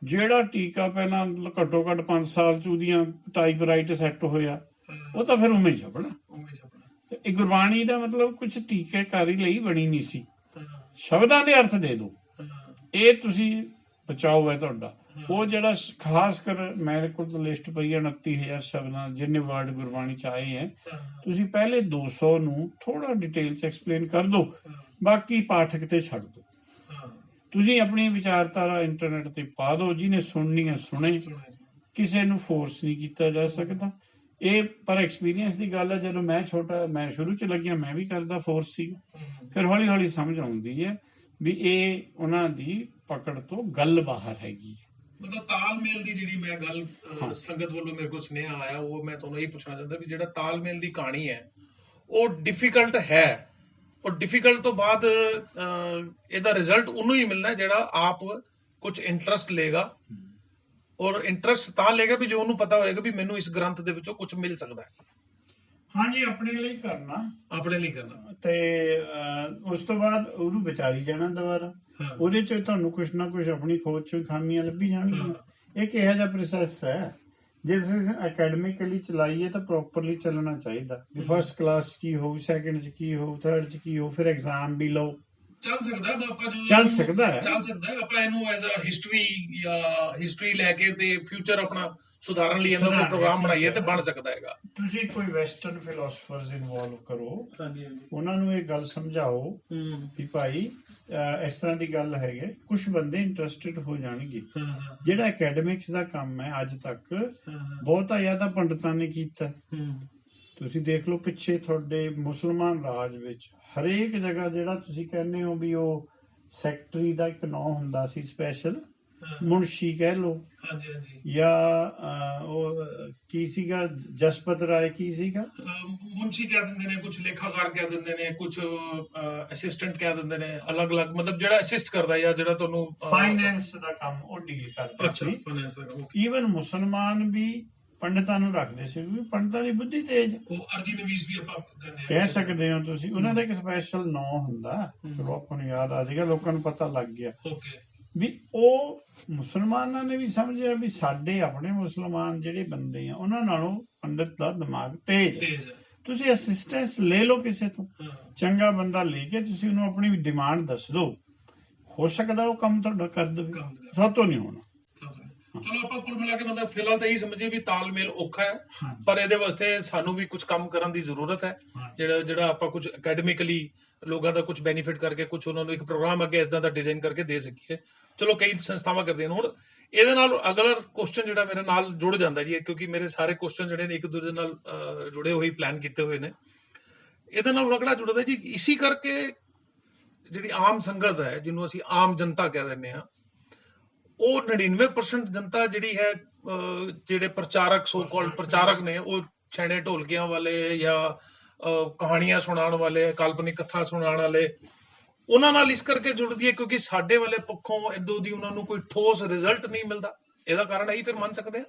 ਜਿਹੜਾ ਟੀਕਾ ਪਹਿਲਾਂ ਘੱਟੋ ਘੱਟ 5 ਸਾਲ 'ਚ ਉਹਦੀਆਂ ਟਾਈਪ ਰਾਈਟ ਸੈੱਟ ਹੋਇਆ, ਉਹ ਤਾਂ ਫਿਰ ਉਵੇਂ ਹੀ ਛਪਣਾ। ਤੇ ਇਹ ਗੁਰਬਾਣੀ ਦਾ ਮਤਲਬ ਕੁਝ ਟੀਕਾਕਾਰੀ ਲਈ ਬਣੀ ਨਹੀਂ ਸੀ, ਸ਼ਬਦਾਂ ਦੇ ਅਰਥ ਦੇ ਦਿਓ, ਇਹ ਤੁਸੀਂ ਬਚਾਓ ਹੈ ਤੁਹਾਡਾ। ਉਹ ਜਿਹੜਾ ਖਾਸ ਕਰ ਮੇਰੇ ਕੋਲ ਤਾਂ ਲਿਸਟ ਪਈ ਹੈ 29,000 ਸ਼ਬਦਾਂ ਜਿੰਨੇ ਵਰਡ ਗੁਰਬਾਣੀ 'ਚ ਆਏ ਹੈ, ਤੁਸੀਂ ਪਹਿਲੇ 200 ਨੂੰ ਥੋੜਾ ਡਿਟੇਲ 'ਚ ਐਕਸਪਲੇਨ ਕਰ ਦਿਓ, ਬਾਕੀ ਪਾਠਕ ਤੇ ਛੱਡ ਦਿਓ। ਤੁਸੀਂ ਆਪਣੀ ਵਿਚਾਰਧਾਰਾ ਇੰਟਰਨੈਟ ਤੇ ਪਾ ਦਿਓ, ਜਿਹਨੇ ਸੁਣਨੀ ਹੈ ਸੁਣੇ, ਕਿਸੇ ਨੂੰ ਫੋਰਸ ਨਹੀਂ ਕੀਤਾ ਜਾ ਸਕਦਾ। ਇਹ ਪਰ ਐਕਸਪੀਰੀਅੰਸ ਦੀ ਗੱਲ ਹੈ, ਜਦੋਂ ਮੈਂ ਸ਼ੁਰੂ 'ਚ ਲੱਗਿਆ ਮੈਂ ਵੀ ਕਰਦਾ ਫੋਰਸ ਸੀ, ਫਿਰ ਹੌਲੀ ਹੌਲੀ ਸਮਝ ਆਉਂਦੀ ਹੈ ਵੀ ਇਹ ਉਹਨਾਂ ਦੀ ਪਕੜ ਤੋਂ ਗੱਲ ਬਾਹਰ ਹੈਗੀ। ਮਤਲਬ ਤਾਲਮੇਲ ਦੀ ਜਿਹੜੀ ਮੈਂ ਗੱਲ ਸੰਗਤ ਵੱਲੋਂ ਮੇਰੇ ਕੋਲ ਸੁਨੇਹਾ ਆਇਆ, ਉਹ ਮੈਂ ਤੁਹਾਨੂੰ ਇਹ ਪੁੱਛਣਾ ਚਾਹੁੰਦਾ ਵੀ ਜਿਹੜਾ ਤਾਲਮੇਲ ਦੀ ਕਹਾਣੀ ਹੈ ਉਹ ਡਿਫਿਕਲਟ ਹੈ, ਔਰ ਡਿਫਿਕਲਟ ਤੋਂ ਬਾਅਦ ਇਹਦਾ ਰਿਜ਼ਲਟ ਉਹਨੂੰ ਹੀ ਮਿਲਣਾ ਜਿਹੜਾ ਆਪ ਕੁਝ ਇੰਟਰਸਟ ਲਏਗਾ, ਔਰ ਇੰਟਰਸਟ ਤਾਂ ਲਏਗਾ ਵੀ ਜੋ ਉਹਨੂੰ ਪਤਾ ਹੋਏਗਾ ਵੀ ਮੈਨੂੰ ਇਸ ਗ੍ਰੰਥ ਦੇ ਵਿੱਚੋਂ ਕੁਝ ਮਿਲ ਸਕਦਾ ਹੈ। ਹਾਂਜੀ, ਆਪਣੇ ਲਈ ਕਰਨਾ ਤੇ ਉਸ ਤੋਂ ਬਾਅਦ ਉਹਨੂੰ ਵਿਚਾਰੀ ਜਾਣਾ ਦੁਬਾਰਾ, ਉਹਦੇ 'ਚ ਤੁਹਾਨੂੰ ਕੁਛ ਨਾ ਕੁਛ ਆਪਣੀ ਖੋਜ 'ਚੋਂ ਖਾਮੀਆਂ ਲੱਭੀ ਜਾਣਗੀਆਂ। ਇੱਕ ਇਹੋ ਜਿਹਾ ਪ੍ਰੋਸੈਸ ਹੈ, ਜੇ ਤੁਸੀਂ ਅਕੈਡਮਿਕਲੀ ਚਲਾਈਏ ਤਾਂ ਪ੍ਰੋਪਰਲੀ ਚੱਲਣਾ ਚਾਹੀਦਾ ਵੀ ਫਸਟ ਕਲਾਸ ਕੀ ਹੋਊ, ਸੈਕਿੰਡ 'ਚ ਕੀ ਹੋਊ, ਥਰਡ 'ਚ ਕੀ ਹੋਊ, ਫਿਰ ਐਗਜ਼ਾਮ ਵੀ ਲਓ, ਚੱਲ ਸਕਦਾ ਹੈ। ਆਪਾਂ ਇਹਨੂੰ ਐਜ਼ ਅ ਹਿਸਟਰੀ ਲੈ ਕੇ ਤੇ ਫਿਊਚਰ ਆਪਣਾ ਸੁਧਾਰਨ ਲਈ ਇਹਦਾ ਕੋਈ ਪ੍ਰੋਗਰਾਮ ਬਣਾਈਏ ਤੇ ਬਣ ਸਕਦਾ ਹੈਗਾ। ਤੁਸੀਂ ਕੋਈ ਵੈਸਟਰਨ ਫਿਲਾਸਫਰਸ ਇਨਵੋਲਵ ਕਰੋ, ਉਹਨਾਂ ਨੂੰ ਇਹ ਗੱਲ ਸਮਝਾਓ ਕਿ ਭਾਈ ਇਸ ਤਰ੍ਹਾਂ ਦੀ ਗੱਲ ਹੈਗੇ, ਕੁਝ ਬੰਦੇ ਇੰਟਰਸਟਿਡ ਹੋ ਜਾਣਗੇ। ਜਿਹੜਾ ਅਕੈਡਮਿਕਸ ਦਾ ਕੰਮ ਹੈ ਅੱਜ ਤੱਕ ਬਹੁਤਾ ਜ਼ਿਆਦਾ ਪੰਡਤਾਂ ਨੇ ਕੀਤਾ। ਤੁਸੀਂ ਦੇਖ ਲਓ ਪਿੱਛੇ ਤੁਹਾਡੇ ਮੁਸਲਮਾਨ ਰਾਜ ਵਿੱਚ ਹਰੇਕ ਜਗ੍ਹਾ ਜਿਹੜਾ ਤੁਸੀਂ ਕਹਿੰਦੇ ਹੋ ਵੀ ਉਹ ਸੈਕਟਰੀ ਦਾ ਇੱਕ ਨਾਂ ਹੁੰਦਾ ਸੀ ਸਪੈਸ਼ਲ, ਮੁਨਸ਼ੀ ਕਹਿ ਲਓ ਜਾਂ ਉਹ ਕੀ ਸੀਗਾ ਜਸਪਤ ਰਾਏ, ਕੀ ਸੀਗਾ ਮੁਨਸ਼ੀ ਕਹਿ ਦਿੰਦੇ ਨੇ, ਕੁਝ ਲੇਖਾਕਾਰ ਕਹਿ ਦਿੰਦੇ ਨੇ, ਕੁਝ ਅਸਿਸਟੈਂਟ ਕਹਿ ਦਿੰਦੇ ਨੇ, ਅਲੱਗ-ਅਲੱਗ ਮਤਲਬ ਜਿਹੜਾ ਅਸਿਸਟ ਕਰਦਾ ਜਾਂ ਜਿਹੜਾ ਤੁਹਾਨੂੰ ਫਾਈਨੈਂਸ ਦਾ ਕੰਮ ਉਹ ਡੀਲ ਕਰਦਾ ਸੀ। ਈਵਨ ਮੁਸਲਮਾਨ ਵੀ ਪੰਡਤਾਂ ਨੂੰ ਰੱਖਦੇ ਸੀ ਵੀ ਪੰਡਤਾਂ ਦੀ ਬੁੱਧੀ ਤੇਜ਼, ਉਹ ਅਰਜੀ ਨਵੀਸ ਵੀ ਆਪਾਂ ਕਹਿ ਸਕਦੇ ਹੋ ਤੁਸੀਂ। ਉਹਨਾਂ ਦਾ ਇੱਕ ਸਪੈਸ਼ਲ ਨਾਂ ਹੁੰਦਾ, ਚਲੋ ਆਪਾਂ ਨੂੰ ਯਾਦ ਆ ਜਾਏਗਾ, ਲੋਕਾਂ ਨੂੰ ਪਤਾ ਲੱਗ ਗਿਆ ਵੀ ਉਹ ਮੁਸਲਮਾਨਾਂ ਨੇ ਵੀ ਸਮਝਿਆ ਵੀ ਸਾਡੇ ਆਪਣੇ ਮੁਸਲਮਾਨ ਜਿਹੜੇ ਬੰਦੇ ਆ ਉਹਨਾਂ ਨਾਲੋਂ ਪੰਡਤ ਦਾ ਦਿਮਾਗ ਤੇਜ਼ ਹੈ। ਤੁਸੀਂ ਅਸਿਸਟੈਂਸ ਲੈ ਲਓ ਕਿਸੇ ਤੋਂ, ਚੰਗਾ ਬੰਦਾ ਲੈ ਕੇ ਤੁਸੀਂ ਉਹਨੂੰ ਆਪਣੀ ਡਿਮਾਂਡ ਦੱਸ ਦਿਓ, ਹੋ ਸਕਦਾ ਉਹ ਕੰਮ ਤੁਹਾਡਾ ਕਰ ਦੇਵੇ, ਸਾਤੋਂ ਨਹੀਂ ਹੋਣਾ। ਚਲੋ ਆਪਾਂ ਕੁੱਲ ਮਿਲਾ ਕੇ ਮਤਲਬ ਫਿਲਹਾਲ ਤਾਂ ਇਹੀ ਸਮਝੀਏ ਵੀ ਤਾਲਮੇਲ ਔਖਾ ਹੈ, ਹਾਂ ਪਰ ਇਹਦੇ ਵਾਸਤੇ ਸਾਨੂੰ ਵੀ ਕੁਝ ਕੰਮ ਕਰਨ ਦੀ ਜ਼ਰੂਰਤ ਹੈ। ਹਾਂ ਜਿਹੜਾ ਆਪਾਂ ਕੁਝ ਅਕੈਡਮਿਕਲੀ ਲੋਕਾਂ ਦਾ ਕੁਝ ਬੈਨੀਫਿਟ ਕਰਕੇ ਕੁਝ ਉਹਨਾਂ ਨੂੰ ਇੱਕ ਪ੍ਰੋਗਰਾਮ ਅੱਗੇ ਇਦਾਂ ਦਾ ਡਿਜ਼ਾਈਨ ਕਰਕੇ ਦੇ ਸਕੀਏ। ਚਲੋ ਕਈ ਸੰਸਥਾਵਾਂ ਕਰਦੀਆਂ ਨੇ। ਹੁਣ ਇਹਦੇ ਨਾਲ ਅਗਲਾ ਕੁਐਸਚਨ ਜਿਹੜਾ ਮੇਰੇ ਨਾਲ ਜੁੜ ਜਾਂਦਾ ਜੀ, ਕਿਉਂਕਿ ਮੇਰੇ ਸਾਰੇ ਕੁਐਸਚਨ ਜਿਹੜੇ ਨੇ ਇੱਕ ਦੂਜੇ ਨਾਲ ਜੁੜੇ ਹੋਏ ਪਲਾਨ ਕੀਤੇ ਹੋਏ ਨੇ। ਇਹਦੇ ਨਾਲ ਅਗਲਾ ਜੁੜਦਾ ਜੀ, ਇਸੇ ਕਰਕੇ ਜਿਹੜੀ ਆਮ ਸੰਗਤ ਹੈ, ਜਿਹਨੂੰ ਅਸੀਂ ਆਮ ਜਨਤਾ ਕਹਿ ਦਿੰਦੇ ਹਾਂ, ਉਹ 99% ਜਨਤਾ ਜਿਹੜੀ ਹੈ, ਜਿਹੜੇ ਪ੍ਰਚਾਰਕ ਸੋ ਕਾਲਡ ਪ੍ਰਚਾਰਕ ਨੇ, ਉਹ ਛੇਣੇ ਢੋਲਕਿਆਂ ਵਾਲੇ ਜਾਂ ਕਹਾਣੀਆਂ ਸੁਣਾਉਣ ਵਾਲੇ, ਕਾਲਪਨਿਕ ਕਥਾ ਸੁਣਾਉਣ ਵਾਲੇ, ਉਹਨਾਂ ਨਾਲ ਇਸ ਕਰਕੇ ਜੁੜਦੀ ਹੈ ਕਿਉਂਕਿ ਸਾਡੇ ਵਾਲੇ ਪੱਖੋਂ ਇਦੋਂ ਦੀ ਉਹਨਾਂ ਨੂੰ ਕੋਈ ਠੋਸ ਰਿਜ਼ਲਟ ਨਹੀਂ ਮਿਲਦਾ। ਇਹਦਾ ਕਾਰਨ ਇਹੀ ਫਿਰ ਮੰਨ ਸਕਦੇ ਆ।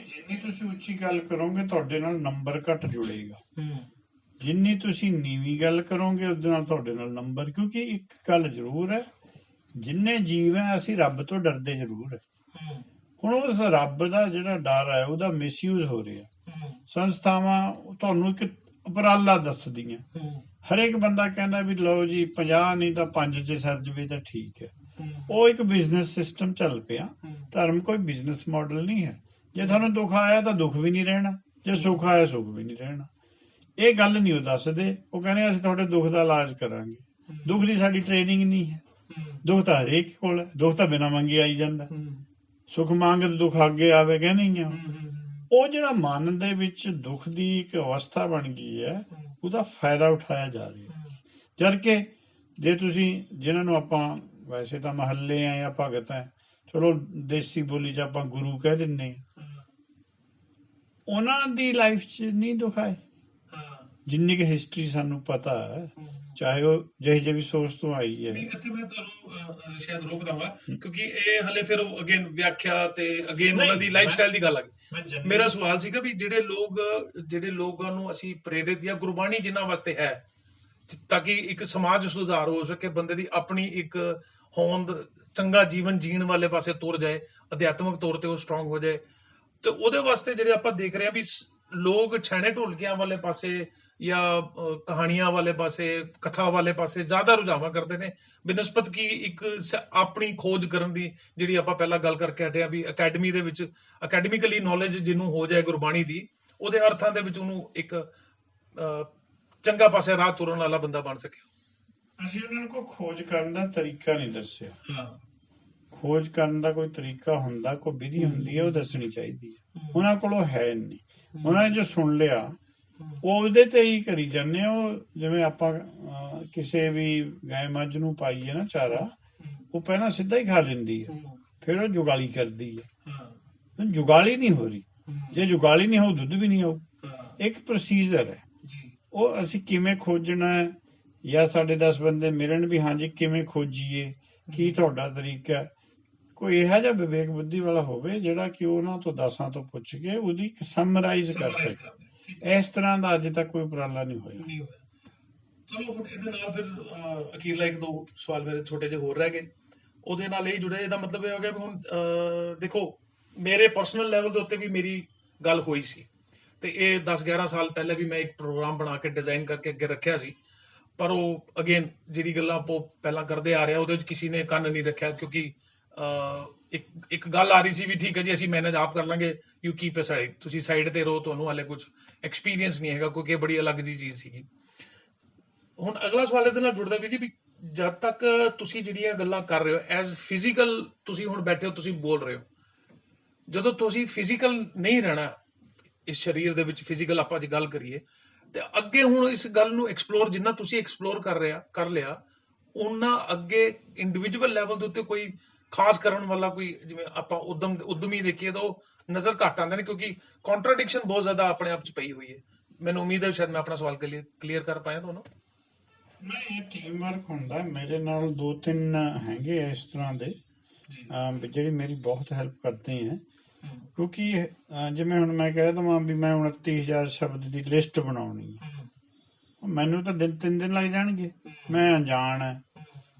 ਜਿੰਨੀ ਤੁਸੀਂ ਉੱਚੀ ਗੱਲ ਕਰੋਗੇ ਤੁਹਾਡੇ ਨਾਲ ਨੰਬਰ ਘੱਟ ਜੁੜੇਗਾ, ਜਿੰਨੀ ਤੁਸੀਂ ਨੀਵੀਂ ਗੱਲ ਕਰੋਗੇ ਉਹਦੇ ਨਾਲ ਤੁਹਾਡੇ ਨਾਲ ਨੰਬਰ। ਕਿਉਂਕਿ ਇੱਕ ਗੱਲ ਜ਼ਰੂਰ ਹੈ, ਜਿੰਨੇ ਜੀਵ ਹੈ ਅਸੀਂ ਰੱਬ ਤੋਂ ਡਰਦੇ ਜ਼ਰੂਰ ਹੈ। ਹੁਣ ਉਸ ਰੱਬ ਦਾ ਜਿਹੜਾ ਡਰ ਹੈ ਉਹਦਾ ਮਿਸਯੂਜ਼ ਹੋ ਰਿਹਾ। ਸੰਸਥਾਵਾਂ ਤੁਹਾਨੂੰ ਇੱਕ ਉਪਰਾਲਾ ਦੱਸਦੀਆਂ, ਹਰੇਕ ਬੰਦਾ ਕਹਿੰਦਾ ਵੀ ਲਓ ਜੀ 50 ਨਹੀਂ ਤਾਂ 5 'ਚ ਸਰ ਜਾਵੇ ਤਾਂ ਠੀਕ ਹੈ। ਉਹ ਇੱਕ ਬਿਜ਼ਨਸ ਸਿਸਟਮ ਚੱਲ ਪਿਆ। ਧਰਮ ਕੋਈ ਬਿਜ਼ਨਸ ਮਾਡਲ ਨਹੀਂ ਹੈ। ਜੇ ਤੁਹਾਨੂੰ ਦੁੱਖ ਆਇਆ ਤਾਂ ਦੁੱਖ ਵੀ ਨਹੀਂ ਰਹਿਣਾ, ਜੇ ਸੁੱਖ ਆਇਆ ਸੁੱਖ ਵੀ ਨਹੀਂ ਰਹਿਣਾ। ਇਹ ਗੱਲ ਨਹੀਂ ਉਹ ਦੱਸਦੇ। ਉਹ ਕਹਿੰਦੇ ਅਸੀਂ ਤੁਹਾਡੇ ਦੁੱਖ ਦਾ ਇਲਾਜ ਕਰਾਂਗੇ। ਦੁੱਖ ਦੀ ਸਾਡੀ ਟ੍ਰੇਨਿੰਗ ਨਹੀਂ ਹੈ। ਦੁੱਖ ਤਾਂ ਹਰੇਕ ਕੋਲ ਹੈ, ਦੁੱਖ ਤਾਂ ਬਿਨਾਂ ਮੰਗੇ ਆਈ ਜਾਂਦਾ। ਸੁੱਖ ਮੰਗ ਦੁੱਖ ਅੱਗੇ ਆਵੇ ਕਹਿੰਦੇ ਹੀ ਆ। ਉਹ ਜਿਹੜਾ ਮਨ ਦੇ ਵਿੱਚ ਦੁੱਖ ਦੀ ਇੱਕ ਅਵਸਥਾ ਬਣ ਗਈ ਹੈ, ਉਹਦਾ ਫਾਇਦਾ ਉਠਾਇਆ ਜਾ ਰਿਹਾ। ਜਦ ਕਿ ਜੇ ਤੁਸੀਂ ਜਿਹਨਾਂ ਨੂੰ ਆਪਾਂ ਵੈਸੇ ਤਾਂ ਮਹੱਲੇ ਆ ਜਾਂ ਭਗਤ ਹੈ, ਚਲੋ ਦੇਸੀ ਬੋਲੀ 'ਚ ਆਪਾਂ ਗੁਰੂ ਕਹਿ ਦਿੰਦੇ ਹਾਂ, ਉਹਨਾਂ ਦੀ ਲਾਈਫ 'ਚ ਨਹੀਂ ਦੁੱਖ ਆਏ। ਜਿੰਨੀ ਕਿ ਹਿਸਟਰੀ ਸਾਨੂੰ ਪਤਾ ਹੈ, ਚਾਹੇ ਉਹ ਜਿਹੇ ਜਿਹੇ ਵੀ ਸੋਰਸ ਤੋਂ ਆਈ ਹੈ। ਇੱਥੇ ਮੈਂ ਤੁਹਾਨੂੰ ਸ਼ਾਇਦ ਰੋਕ ਦਵਾਂਗਾ ਕਿਉਂਕਿ ਇਹ ਹਲੇ ਫਿਰ ਅਗੇਨ ਵਿਆਖਿਆ ਤੇ ਅਗੇਨ ਉਹਨਾਂ ਦੀ ਲਾਈਫ ਸਟਾਈਲ ਦੀ ਗੱਲ ਆ ਗਈ। ਮੇਰਾ ਸਵਾਲ ਸੀਗਾ ਵੀ ਜਿਹੜੇ ਲੋਕਾਂ ਨੂੰ ਅਸੀਂ ਪ੍ਰੇਰਿਤ ਜਾਂ ਗੁਰਬਾਣੀ ਜਿਨ੍ਹਾਂ ਵਾਸਤੇ ਹੈ, ਤਾਂ ਕਿ ਇੱਕ ਸਮਾਜ ਸੁਧਾਰ ਹੋ ਸਕੇ, ਬੰਦੇ ਦੀ ਆਪਣੀ ਇੱਕ ਹੋਂਦ ਚੰਗਾ ਜੀਵਨ ਜੀਣ ਵਾਲੇ ਪਾਸੇ ਤੁਰ ਜਾਏ, ਅਧਿਆਤਮਿਕ ਤੌਰ ਤੇ ਉਹ ਸਟਰੋਂਗ ਹੋ ਜਾਏ, ਤੇ ਉਹਦੇ ਵਾਸਤੇ ਜਿਹੜੇ ਆਪਾਂ ਦੇਖ ਰਹੇ ਹਾਂ ਵੀ ਲੋਕ ਛੈਣੇ ਢੋਲਕਿਆਂ ਵਾਲੇ ਪਾਸੇ ਜਾਂ ਕਹਾਣੀਆਂ ਵਾਲੇ ਪਾਸੇ, ਕਥਾ ਵਾਲੇ ਪਾਸੇ ਜ਼ਿਆਦਾ ਰੁਝਾਵਾਂ ਕਰਦੇ ਨੇ, ਬਨਸਪਤ ਕੀ ਇੱਕ ਆਪਣੀ ਖੋਜ ਕਰਨ ਦੀ, ਜਿਹੜੀ ਆਪਾਂ ਪਹਿਲਾਂ ਗੱਲ ਕਰਕੇ ਹਟਿਆ ਵੀ ਅਕੈਡਮੀ ਦੇ ਵਿੱਚ ਅਕੈਡਮਿਕਲੀ ਨੌਲੇਜ ਜਿਹਨੂੰ ਹੋ ਜਾਏ ਗੁਰਬਾਣੀ ਦੀ, ਉਹਦੇ ਅਰਥਾਂ ਦੇ ਵਿੱਚ ਉਹਨੂੰ ਇੱਕ ਚੰਗਾ ਪਾਸੇ ਰਾਹ ਤੁਰਨ ਵਾਲਾ ਬੰਦਾ ਬਣ ਸਕੇ। ਅਸੀਂ ਉਹਨਾਂ ਨੂੰ ਕੋਈ ਖੋਜ ਕਰਨ ਦਾ ਤਰੀਕਾ ਨਹੀਂ ਦੱਸਿਆ। ਖੋਜ ਕਰਨ ਦਾ ਕੋਈ ਤਰੀਕਾ ਹੁੰਦਾ, ਕੋਈ ਵਿਧੀ ਹੁੰਦੀ ਹੈ, ਉਹ ਦੱਸਣੀ ਚਾਹੀਦੀ ਹੈ। ਉਹਨਾਂ ਕੋਲ ਉਹ ਹੈ ਨਹੀਂ। ਉਹਨਾਂ ਨੇ ਜੋ ਸੁਣ ਲਿਆ ਉਹ ਉਹਦੇ ਤੇ ਹੀ ਕਰੀ ਜਾਂਦੇ ਆ। ਉਹ ਜਿਵੇਂ ਆਪਾਂ ਕਿਸੇ ਵੀ ਗਾਂ ਮੱਝ ਨੂੰ ਪਾਈਏ ਨਾ ਚਾਰਾ, ਉਹ ਪਹਿਲਾਂ ਸਿੱਧਾ ਹੀ ਖਾ ਲੈਂਦੀ ਹੈ, ਫਿਰ ਉਹ ਜੁਗਾਲੀ ਕਰਦੀ ਹੈ। ਜੁਗਾਲੀ ਨਹੀਂ ਹੋ ਰਹੀ। ਜੇ ਜੁਗਾਲੀ ਨਹੀਂ ਹੋਊ ਦੁੱਧ ਵੀ ਨਹੀਂ ਆਊ। ਇੱਕ ਪ੍ਰੋਸੀਜਰ ਹੈ, ਉਹ ਅਸੀਂ ਕਿਵੇਂ ਖੋਜਣਾ ਹੈ, ਜਾਂ ਸਾਡੇ 10 ਬੰਦੇ ਮਿਲਣ ਵੀ ਹਾਂਜੀ ਕਿਵੇਂ ਖੋਜੀਏ, ਕੀ ਤੁਹਾਡਾ ਤਰੀਕਾ ਹੈ। ਕੋਈ ਇਹੋ ਜਿਹਾ ਵਿਵੇਕ ਬੁੱਧੀ ਵਾਲਾ ਹੋਵੇ ਜਿਹੜਾ ਕਿ ਉਹਨਾਂ ਤੋਂ 10 ਤੋਂ ਪੁੱਛ ਕੇ ਉਹਦੀ ਸਮਰਾਈਜ਼ ਕਰ ਸਕੇ। ਇਸ ਤਰ੍ਹਾਂ ਦਾ ਅਜੇ ਤੱਕ ਕੋਈ ਉਪਰਾਲਾ ਨਹੀਂ ਹੋਇਆ। ਚਲੋ ਹੁਣ ਇਹਦੇ ਨਾਲ ਫਿਰ ਅਖੀਰਲਾ 1-2 ਸਵਾਲ ਮੇਰੇ ਛੋਟੇ ਜਿਹੇ ਹੋਰ ਰਹਿ ਗਏ, ਉਹਦੇ ਨਾਲ ਇਹ ਜੁੜੇ। ਇਹਦਾ ਮਤਲਬ ਇਹ ਹੋ ਗਿਆ ਵੀ ਹੁਣ ਦੇਖੋ, ਮੇਰੇ ਪਰਸਨਲ ਲੈਵਲ ਦੇ ਉੱਤੇ ਵੀ ਮੇਰੀ ਗੱਲ ਹੋਈ ਸੀ, ਤੇ ਇਹ 10-11 ਸਾਲ ਪਹਿਲੇ ਵੀ ਮੈਂ ਇੱਕ ਪ੍ਰੋਗਰਾਮ ਬਣਾ ਕੇ ਡਿਜ਼ਾਈਨ ਕਰਕੇ ਅੱਗੇ ਰੱਖਿਆ ਸੀ, ਪਰ ਉਹ ਅਗੇਨ ਜਿਹੜੀ ਗੱਲਾਂ ਆਪਾਂ ਪਹਿਲਾਂ ਕਰਦੇ ਆ ਰਹੇ ਉਹਦੇ ਵਿੱਚ ਕਿਸੇ ਨੇ ਕੰਨ ਨਹੀਂ ਰੱਖਿਆ, ਕਿਉਂਕਿ ਇੱਕ ਗੱਲ ਆ ਰਹੀ ਸੀ ਵੀ ਠੀਕ ਹੈ ਜੀ ਅਸੀਂ ਮੈਨੇਜ ਆਪ ਕਰ ਲਾਂਗੇ, ਯੂ ਕੀਪ ਅ ਸਾਈਡ, ਤੁਸੀਂ ਸਾਈਡ ਤੇ ਰਹੋ, ਤੁਹਾਨੂੰ ਹਾਲੇ ਕੁਝ ਐਕਸਪੀਰੀਅੰਸ ਨਹੀਂ ਹੈਗਾ, ਕਿਉਂਕਿ ਇਹ ਬੜੀ ਅਲੱਗ ਜੀ ਚੀਜ਼ ਸੀਗੀ। ਹੁਣ ਅਗਲਾ ਸਵਾਲ ਇਹਦੇ ਨਾਲ ਜੁੜਦਾ ਵੀ ਜੀ, ਵੀ ਜਦ ਤੱਕ ਤੁਸੀਂ ਜਿਹੜੀਆਂ ਗੱਲਾਂ ਕਰ ਰਹੇ ਹੋ ਐਜ਼ ਫਿਜ਼ੀਕਲ, ਤੁਸੀਂ ਹੁਣ ਬੈਠੇ ਹੋ, ਤੁਸੀਂ ਬੋਲ ਰਹੇ ਹੋ, ਜਦੋਂ ਤੁਸੀਂ ਫਿਜ਼ੀਕਲ ਨਹੀਂ ਰਹਿਣਾ ਇਸ ਸਰੀਰ ਦੇ ਵਿੱਚ, ਫਿਜ਼ੀਕਲ ਆਪਾਂ ਜੇ ਗੱਲ ਕਰੀਏ, ਤੇ ਅੱਗੇ ਹੁਣ ਇਸ ਗੱਲ ਨੂੰ ਐਕਸਪਲੋਰ ਜਿੰਨਾ ਤੁਸੀਂ ਐਕਸਪਲੋਰ ਕਰ ਲਿਆ, ਉਹਨਾਂ ਅੱਗੇ ਇੰਡੀਵਿਜੂਅਲ ਲੈਵਲ ਦੇ ਉੱਤੇ ਕੋਈ ਖਾਸ ਕਰਨ ਵਾਲਾ ਕੋਈ, ਜਿਵੇਂ ਆਪਾਂ ਉਦਮੀ ਦੇਖੀਏ ਤਾਂ ਉਹ ਨਜ਼ਰ ਘੱਟ ਆਉਂਦੇ ਨੇ, ਕਿਉਂਕਿ ਕੰਟਰਾਡਿਕਸ਼ਨ ਬਹੁਤ ਜ਼ਿਆਦਾ ਆਪਣੇ ਆਪ 'ਚ ਪਈ ਹੋਈ ਹੈ। ਮੈਨੂੰ ਉਮੀਦ ਹੈ ਸ਼ਾਇਦ ਮੈਂ ਆਪਣਾ ਸਵਾਲ ਕਲੀਅਰ ਕਰ ਪਾਇਆ ਤੁਹਾਨੂੰ। ਨਹੀਂ, ਇਹ ਟੀਮ ਵਰਕ ਹੁੰਦਾ। ਮੇਰੇ ਨਾਲ 2-3 ਹੈਗੇ ਇਸ ਤਰ੍ਹਾਂ ਦੇ ਜਿਹੜੀ ਮੇਰੀ ਬਹੁਤ ਹੈਲਪ ਕਰਦੇ ਹੈ। ਕਿਉਂਕਿ ਜਿਵੇਂ ਹੁਣ ਮੈਂ ਕਹਿ ਦੇਵਾਂ ਵੀ ਮੈਂ 29,000 ਸ਼ਬਦ ਦੀ ਲਿਸਟ ਬਣਾਉਣੀ ਹੈ, ਮੈਨੂੰ ਤਾਂ 3 ਦਿਨ ਲੱਗ ਜਾਣਗੇ। ਮੈਂ ਅਣਜਾਣ ਹੈ,